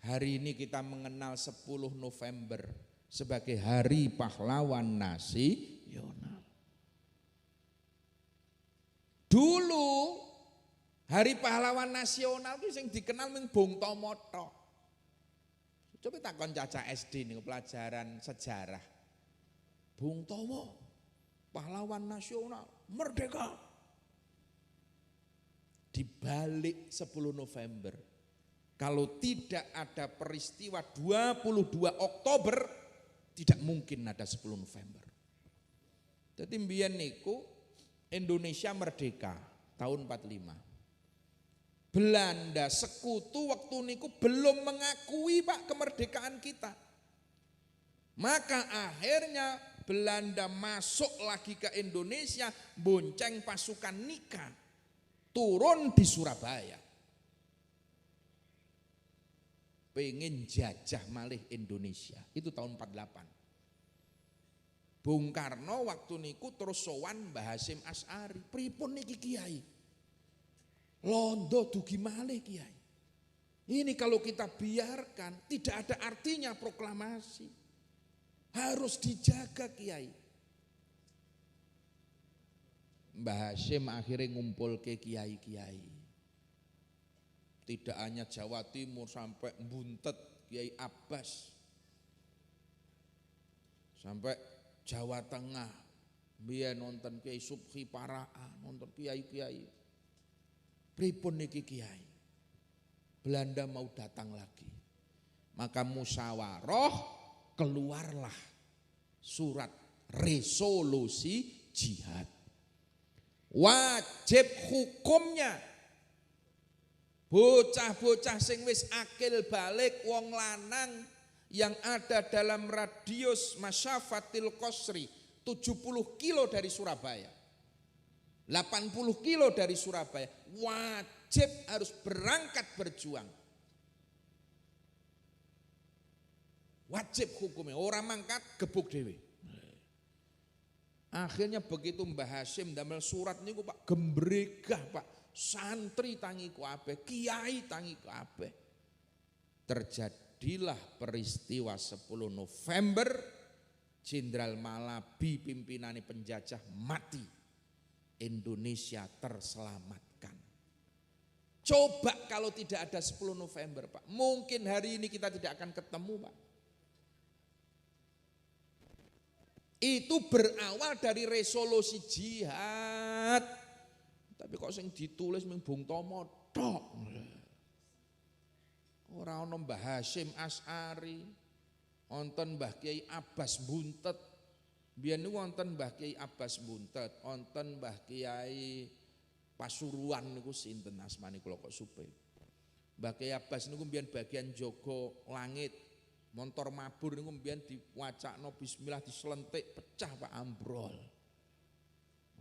Speaker 2: Hari ini kita mengenal 10 November sebagai Hari Pahlawan Nasional. Hari Pahlawan Nasional itu yang dikenal ming Bung Tomo tok. Coba takon Caca SD nih pelajaran sejarah. Bung Tomo, pahlawan nasional, merdeka. Di balik 10 November, kalau tidak ada peristiwa 22 Oktober, tidak mungkin ada 10 November. Jadi mbiyen niku Indonesia merdeka tahun 45. Belanda sekutu waktu niku belum mengakui Pak kemerdekaan kita. Maka akhirnya Belanda masuk lagi ke Indonesia, bonceng pasukan Nika, turun di Surabaya. Pengen jajah malih Indonesia, itu tahun 48. Bung Karno waktu niku terus sowan Mbah Hasyim Asy'ari, pripun niki Kiai? Londo dugi malih Kiai. Ini kalau kita biarkan tidak ada artinya proklamasi. Harus dijaga Kiai. Mbah Hasyim akhirnya ngumpul ke kiai-kiai. Tidak hanya Jawa Timur sampai Buntet Kiai Abbas. Sampai Jawa Tengah. Biar nonton Kiai Subhi Paraan, nonton kiai-kiai. Pripun niki Kiai? Belanda mau datang lagi. Maka musyawarah keluarlah surat resolusi jihad. Wajib hukumnya bocah-bocah sing wis akil balik wong lanang yang ada dalam radius masyafatil qasri 70 kilo dari Surabaya, 80 kilo dari Surabaya, wajib harus berangkat berjuang. Wajib hukumnya, orang mangkat gebuk dewe. Akhirnya begitu Mbah Hasyim damel surat niku Pak, gembregah Pak, santri tangi kabeh, kiai tangi kabeh. Terjadilah peristiwa 10 November, Jenderal Malabi pimpinane penjajah mati. Indonesia terselamatkan. Coba kalau tidak ada 10 November Pak, mungkin hari ini kita tidak akan ketemu Pak. Itu berawal dari resolusi jihad. Tapi kok sing ditulis ming Bung Tomo tok. Ora ono Mbah Hasyim Asy'ari, wonten Mbah Kiai Abbas Buntet. Biyen niku wonten Mbah Kiai Abbas Buntet, wonten Mbah Kiai Pasuruan niku sinten asmane kula kok supe. Mbah Kiai Abbas niku biyen bagian jaga langit. Montor mabur niku mbiyen diwacakno bismillah dislentik pecah Pak ambrol.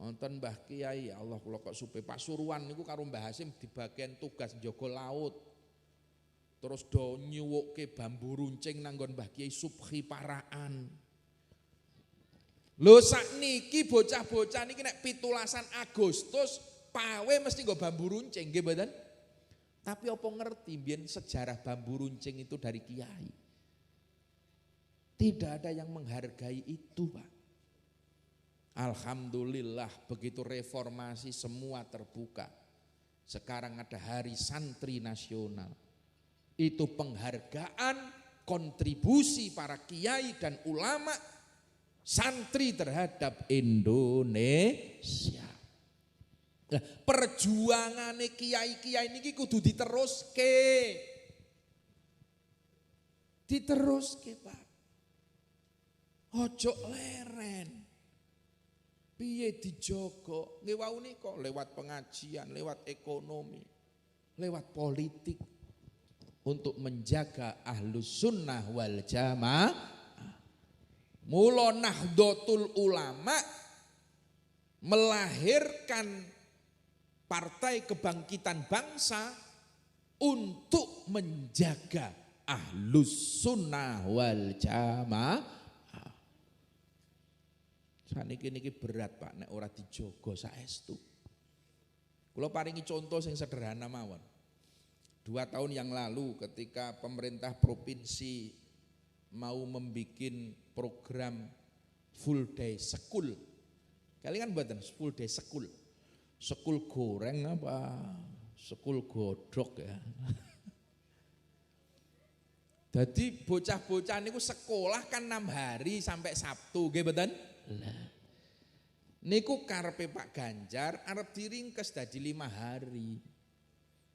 Speaker 2: Wonten Mbah Kiai Allah kula kok supe Pasuruan niku karo Mbah Hasyim di bagian tugas jaga laut. Terus do nyuwukke bambu runcing nanggon Mbah Kiai Subhi Paraan. Lho sakniki bocah-bocah niki nek 17 Agustus pawe mesti nggo bambu runcing nggih mboten? Tapi apa ngerti mbiyen sejarah bambu runcing itu dari kiai. Tidak ada yang menghargai itu Pak. Alhamdulillah begitu reformasi semua terbuka. Sekarang ada Hari Santri Nasional. Itu penghargaan kontribusi para kiai dan ulama santri terhadap Indonesia. Nah, perjuangane kiai-kiai niki kudu diteruske. Diteruske Pak. Ojo leren. Piye dijogo? Nggih wau nika lewat pengajian, lewat ekonomi, lewat politik untuk menjaga Ahlus Sunnah wal Jamaah. Mula Nahdlatul Ulama melahirkan Partai Kebangkitan Bangsa untuk menjaga Ahlus Sunnah wal Jamaah. Saniki niki berat Pak nek ora dijogo saestu. Kula paringi contoh sing sederhana mawon. 2 tahun yang lalu ketika pemerintah provinsi mau membikin program full day school. Kalian kan buatan full day school. Sekul goreng apa? sekul godhok ya. Jadi bocah-bocah niku sekolah kan 6 hari sampai Sabtu, nggih mboten? Niku karepe Pak Ganjar arep diringkes dadi 5 hari.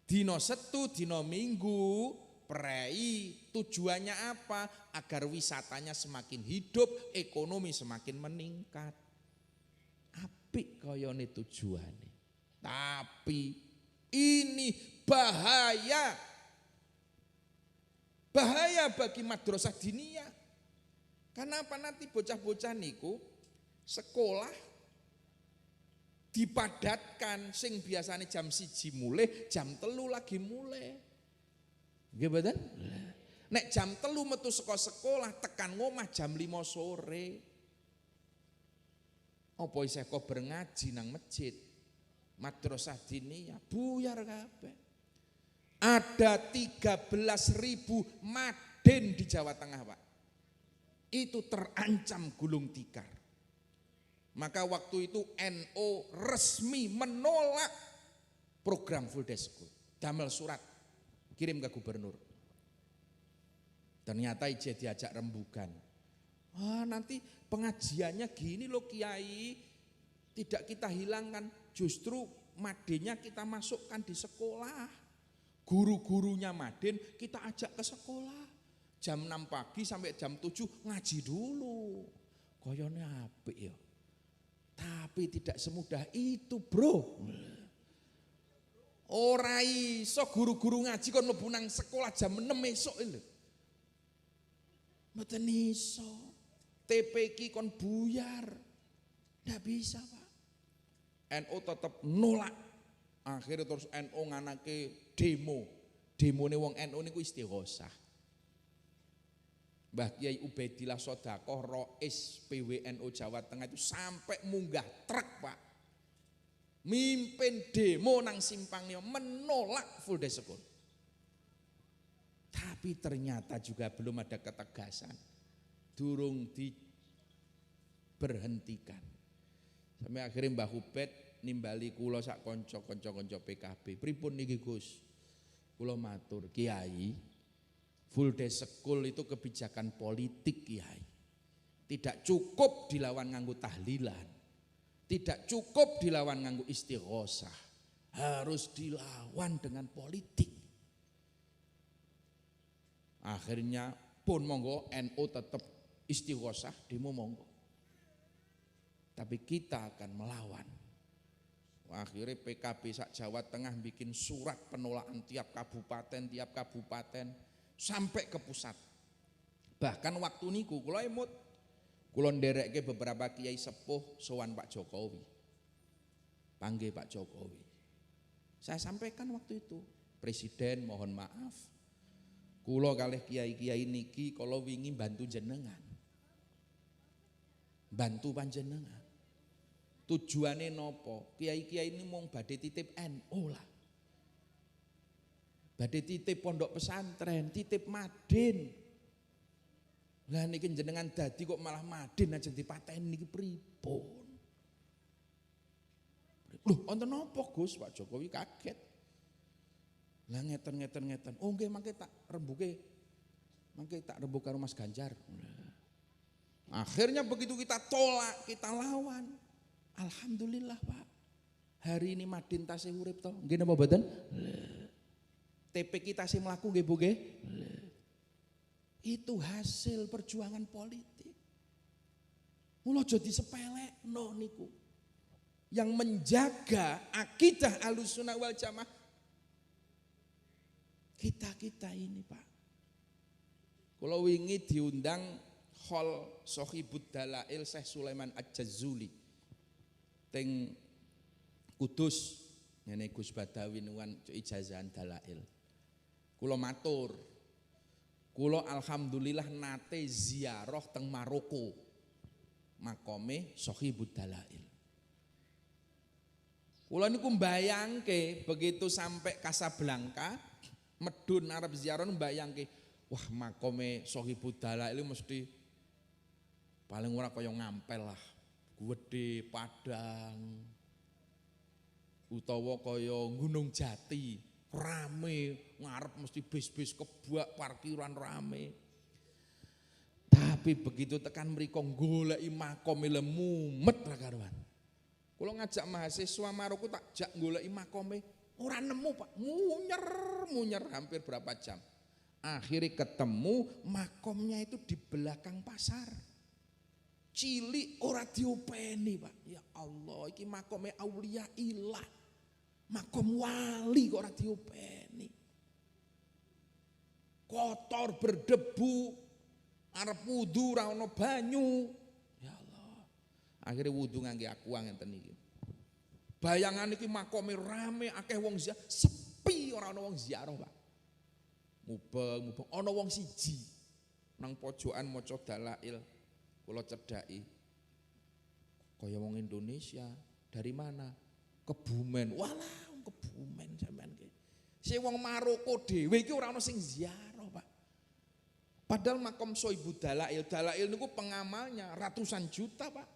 Speaker 2: Dino Setu, dino Minggu, prei tujuannya apa? Agar wisatanya semakin hidup, ekonomi semakin meningkat. Apik kayane tujuane. Tapi ini bahaya. Bahaya bagi madrasah diniyah. Kenapa nanti bocah-bocah niku sekolah dipadatkan sing biasanya jam 1 mulai, jam 3 lagi mulai. Nggih mboten? Nek jam 3 metu saka sekolah tekan ngomah jam 5 sore. Apa isih kok berngaji nang masjid? Madrasah diniyah buyar kabeh. Ada 13.000 maden di Jawa Tengah, Pak. Itu terancam gulung tikar. Maka waktu itu NU resmi menolak program full day school. Damel surat, kirim ke gubernur. Ternyata ijeh diajak rembugan. Nanti pengajiannya gini loh Kiai, tidak kita hilangkan. Justru madenya kita masukkan di sekolah. Guru-gurunya maden kita ajak ke sekolah. Jam 6 pagi sampai jam 7 ngaji dulu. Koyone apik ya. Tapi tidak semudah itu, Bro. Ora iso guru-guru ngaji kon mlebu nang sekolah jam 6 esuk lho. Mboten iso. TPQ kon buyar. Ndak bisa, Pak. NU tetap nolak. Akhirnya terus NU nganake demo. Demone wong NU niku istighosah. Mbah Kiai Ubaidillah Sodakoh Rois PWNU Jawa Tengah itu sampai munggah truk, Pak. Mimpin demo nang Simpangnya menolak full day school. Tapi ternyata juga belum ada ketegasan. Durung diberhentikan. Sampai akhirnya Mbah Ubed nimbali kula sak kanca-kanca PKB. Pripun niki Gus? Kula matur, Kiai, full day school itu kebijakan politik, Kiai. Tidak cukup dilawan nganggo tahlilan. Tidak cukup dilawan nganggo istighosah. Harus dilawan dengan politik. Akhirnya pun monggo NU tetap istighosah, demo monggo. Tapi kita akan melawan. Akhirnya PKB sak Jawa Tengah bikin surat penolakan tiap kabupaten sampai ke pusat. Bahkan waktu niku kula emut, kula nderekke beberapa kiai sepuh sowan Pak Jokowi. Panggih Pak Jokowi. Saya sampaikan waktu itu, Presiden mohon maaf. Kula kalih kiai-kiai niki kala wingi bantu jenengan. Bantu panjenengan. Tujuane nopo? Kiai-kiai ini mung badhe titip NU lah. Badhe titip pondok pesantren, titip maden. Lah niki jenengan dadi kok malah maden aja dipateni niki pripun? Loh, wonten napa Gus? Pak Jokowi kaget. Lah ngeten. Oh nggih mangke tak rembuke. Mangke tak rembuk karo Mas Ganjar. Akhirnya begitu kita tolak, kita lawan. Alhamdulillah Pak. Hari ini Madin tasih urip to. Nggih napa mboten? TP kita tasih mlaku nggih Bu nggih? Itu hasil perjuangan politik. Mula aja disepelekno niku. Yang menjaga akidah Ahlussunnah wal Jamaah kita ini Pak. Kula wingi diundang Hol Sohibud Dalail Syekh Sulaiman Ad-Jazuli teng Kudus ngene Gus Badawi nuwun ijazahan dalail. Kula matur. Kula alhamdulillah nate ziarah teng Maroko. Makome Sohibud Dalail. Kula niku mbayangke begitu sampai Casablanca medun arep ziarah mbayangke wah makome Sohibud Dalail mesti paling ora kaya ngampel lah. Gede Padang. utawa kaya Gunung Jati rame, ngarep mesti bis-bis kebak, parkiran rame. Tapi begitu tekan mriko goleki makome mumet ra karuan. Kula ngajak mahasiswa Maroko tak jak goleki makome, ora nemu Pak, munyer hampir berapa jam. Akhirnya ketemu makomnya itu di belakang pasar. Cilik ora diopeni Pak. Ya Allah, iki makome aulia ilah. Makom wali kok ora diopeni. Kotor berdebu, arep wudu ora ana banyu. Ya Allah. Akhirnya wudu ngangge aqua ngenten iki. Bayangan iki makome rame, akeh wong ziarah, sepi ora ana wong ziarah, Pak. Mubeng ana wong siji nang pojokan maca dalail. Kula cedhaki. Kaya wong Indonesia, dari mana? Kebumen. Walah, Kebumen sampean ki. Sing wong Maroko dhewe iki ora ana sing ziarah, Pak. Padahal makom Soibu Dalail, Dalail niku pengamalnya ratusan juta, Pak.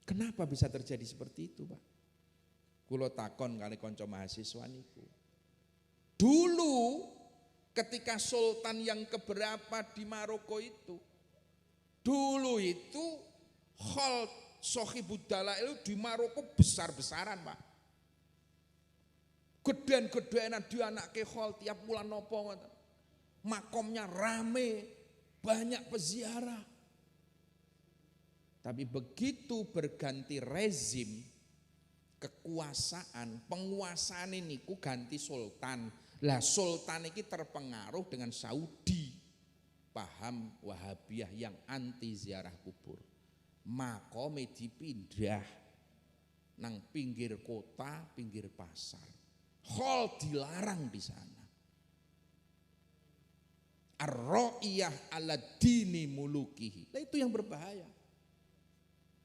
Speaker 2: Kenapa bisa terjadi seperti itu, Pak? Kula takon kali kanca mahasiswa niku. Dulu ketika sultan yang keberapa di Maroko itu, dulu itu hal Sohibud Dalail di Maroko besar-besaran, Pak. Geden-gedenan dianake hal tiap bulan nopo, makomnya rame, banyak peziarah. Tapi begitu berganti rezim, kekuasaan, penguasaan ini ku ganti sultan. Lah sultan ini terpengaruh dengan Saudi, paham Wahabiyah yang anti ziarah kubur. Makome dipindah nang pinggir kota, pinggir pasar. Hal dilarang di sana. Ar-ra'iyah ala dini mulukihi. Nah, itu yang berbahaya.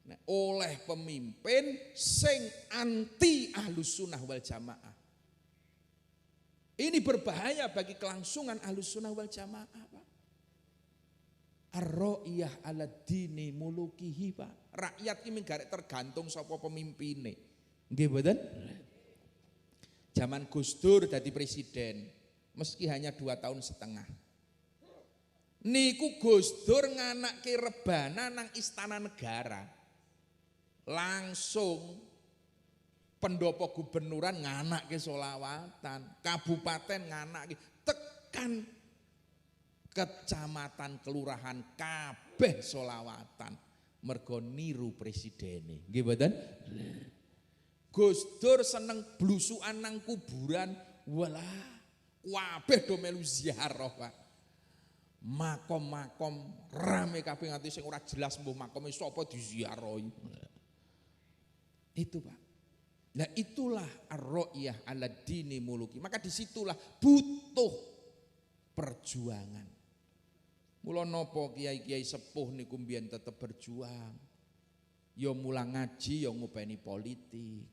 Speaker 2: Nah, oleh pemimpin sing anti ahlus sunnah wal jamaah. Ini berbahaya bagi kelangsungan ahlus sunnah wal jamaah, Pak. Ar-ra'iyah ala dini mulukihi, Pak. Rakyat ini garek tergantung sapa pemimpine. Nggih mboten? Zaman Gus Dur jadi presiden, meski hanya 2 tahun setengah. Niku Gus Dur nganake rebana nang Istana Negara. Langsung pendopo gubernuran nganake solawatan, kabupaten nganake, tekan kecamatan kelurahan kabeh solawatan. Mergo niru presidene. Nggih mboten? Gus Dur seneng blusukan nang kuburan, walah kabeh do melu ziarah, Pak. Makom-makom rame kabeh nganti sing ora jelas mbuh makome sapa diziarahi. Itu, Pak. Nah itulah ar-ra'iyah ala dini muluki. Maka disitulah butuh perjuangan. Mula napa kiai-kiai sepuh niku mbiyen tetep berjuang. Ya mulang ngaji, ya ngopeni politik.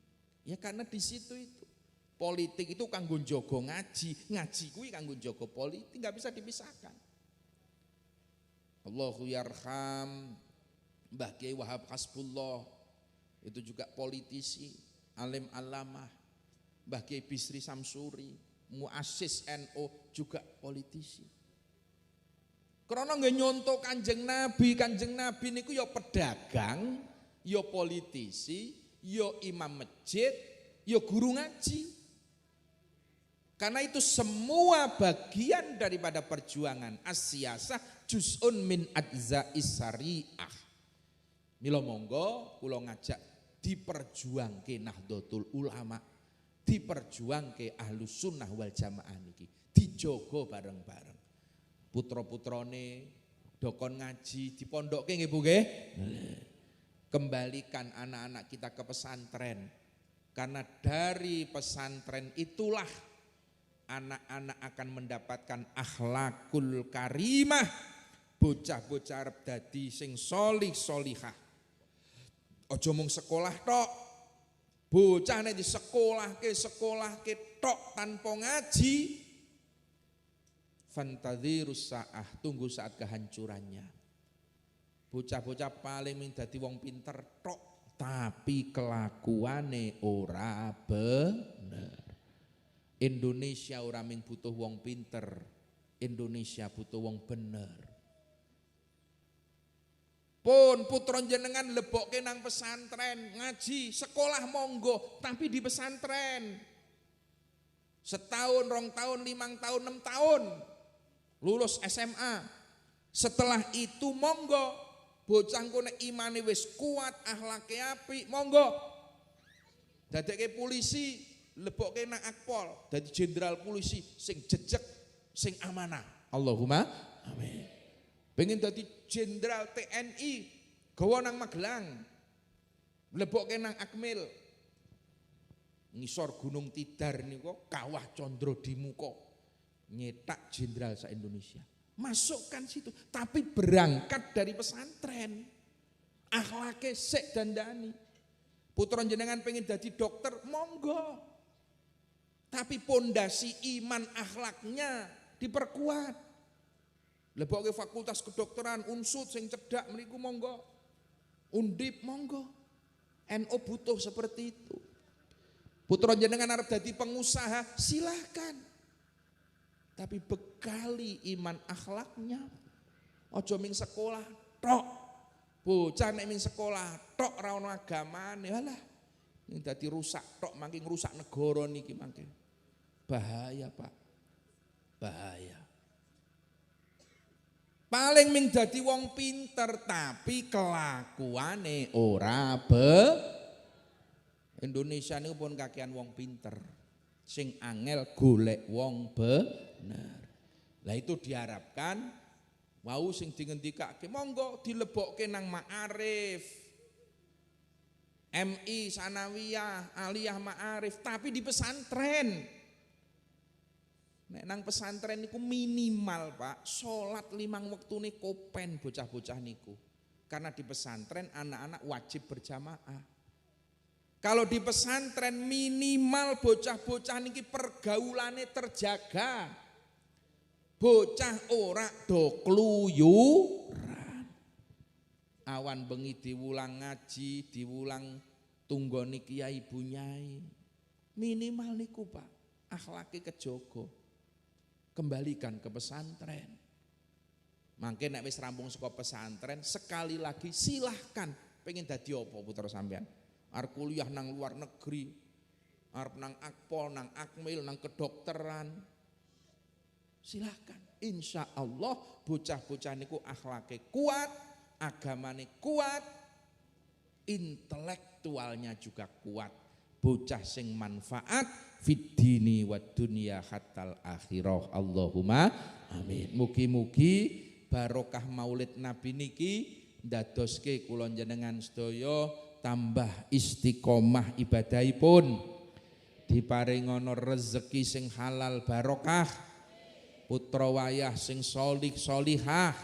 Speaker 2: Ya karena di situ itu. Politik itu kanggo njaga ngaji, ngaji kuwi kanggo njaga politik, enggak bisa dipisahkan. Allahu yarham Mbah Kiai Wahab Hasbullah, itu juga politisi, alim alamah. Mbah Kiai Bisri Samsuri, muassis NU, juga politisi. Karena nggak nyontok Kanjeng Nabi niku ya pedagang, ya politisi, ya imam masjid, ya guru ngaji. Karena itu semua bagian daripada perjuangan as-siyasah juz'un min adza'is syariah. Mila monggo kula ngajak diperjuangke Nahdlatul Ulama, diperjuangke Ahlus Sunnah wal Jamaah niki, dijogo bareng-bareng. Putra-putrane dokon ngaji dipondokke nggih Bu nggih. Kembalikan anak-anak kita ke pesantren. Karena dari pesantren itulah anak-anak akan mendapatkan akhlakul karimah. Bocah-bocah arep dadi sing solih solihah. Aja mung sekolah tok. Bocah nek di sekolah ke tok tanpa ngaji, fantadhirus sa'ah, tunggu saat kehancurannya. Bocah-bocah paling dadi wong pinter tok, tapi kelakuane ora bener. Indonesia ora mung butuh wong pinter, Indonesia butuh wong bener. Pun putra jenengan lebokke nang pesantren, ngaji, sekolah monggo, tapi di pesantren. Setahun, 2 tahun, 5 tahun, 6 tahun, lulus SMA. Setelah itu monggo, bocah kene imane wis kuat, akhlake apik, monggo. Dadekke polisi, lebokke nang Akpol, dadi jenderal polisi sing jejeg, sing amanah. Allahumma amin. Pengen dadi jenderal TNI, gawa nang Magelang, lebokke nang Akmil, ngisor Gunung Tidar niku Kawah Condro Dimuka, nyetak jenderal sa Indonesia. Masukkan situ, tapi berangkat dari pesantren, akhlake sik dandani. Putra jenengan pengen dadi dokter, monggo. Tapi pondasi iman akhlaknya diperkuat. Lebokke fakultas kedokteran Unsud sing cedak mriku monggo. Undip monggo. NU butuh seperti itu. Putra jenengan arep dadi pengusaha, silahkan. Tapi bekali iman akhlaknya. Ojo ming sekolah tok. Bocah nek ming sekolah tok ora ono agamane, alah. Ning dadi rusak tok mangke ngrusak negara niki mangke. Bahaya, Pak. Bahaya. Paling ming dadi wong pinter tapi kelakuane ora Indonesia niku pun kakean wong pinter. Sing angel golek wong bener. Lah itu diharapkan wau sing dingendikake monggo dilebokke nang ma'arif. MI sanawiyah, aliyah ma'arif tapi di pesantren. Nek nang pesantren niku minimal Pak, salat 5 wektune kopen bocah-bocah niku. Karena di pesantren anak-anak wajib berjamaah. Kalau di pesantren minimal bocah-bocah niki pergaulane terjaga. Bocah ora do kluyuran. Awan bengi diwulang ngaji, diwulang tunggone kiai bunyai. Minimal niku Pak, akhlake kejogo. Kembalikan ke pesantren. Mangke nek wis rampung saka pesantren, sekali lagi silahkan pengen dadi apa putra sampean. Arep kuliah nang luar negeri, arep nang Akpol, nang Akmil, nang kedokteran. Silahkan. Insya Allah bocah-bocah niku akhlake kuat, agamane kuat, intelektualnya juga kuat. Bocah sing manfaat fid dini wad dunya hatal akhirah. Allahumma amin. Mugi-mugi barokah Maulid Nabi niki ndadoske kula njenengan sedaya tambah istiqomah ibadahipun, diparingono rezeki sing halal barokah, putra wayah sing solih solihah.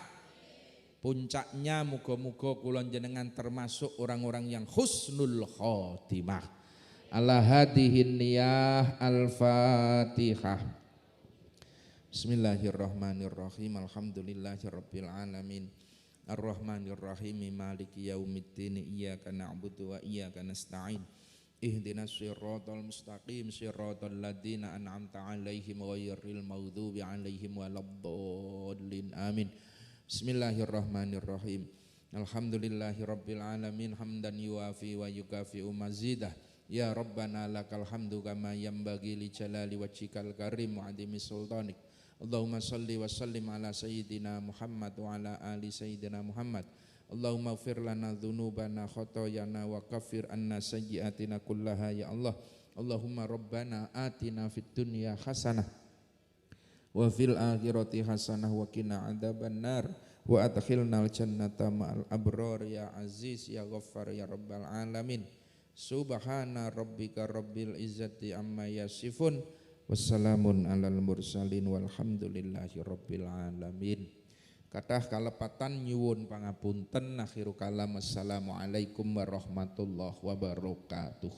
Speaker 2: Puncaknya muga-muga kula njenengan termasuk orang-orang yang husnul khotimah. Ala hadihin niyah al-fatihah. Bismillahirrahmanirrahim. Alhamdulillahirabbil alamin. Ar-Rahmanir-Rahim Maliki yaumiddin iyyaka na'budu wa iyyaka nasta'in ihdinas siratal mustaqim siratal ladzina an'amta 'alaihim ghairil maghdubi 'alaihim waladdallin amin. Bismillahirrahmanirrahim. Alhamdulillahirabbil alamin hamdan yuwafi wa yukafi'u mazidah. Ya Rabbana lakal hamdu kama yanbaghi li jalali wajhikal karim wa 'azimi sultanik. Allahumma salli wa sallim ala sayyidina Muhammad wa ala ali sayyidina Muhammad. Allahumma ighfir lana dhunubana khotoyana wa kaffir anna sayyiatina kullaha ya Allah. Allahumma rabbana atina fid dunya hasanah wa fil akhirati hasanah wa qina adzabannar wa adkhilnal jannata ma'al abrar ya aziz ya ghaffar ya rabbal alamin. Subhana rabbika rabbil izzati amma yasifun. Wassalamun alal mursalin walhamdulillahi rabbil alamin. Kathah kalepatan nyuwun pangapunten, akhiru kalam assalamualaikum warahmatullahi wabarakatuh.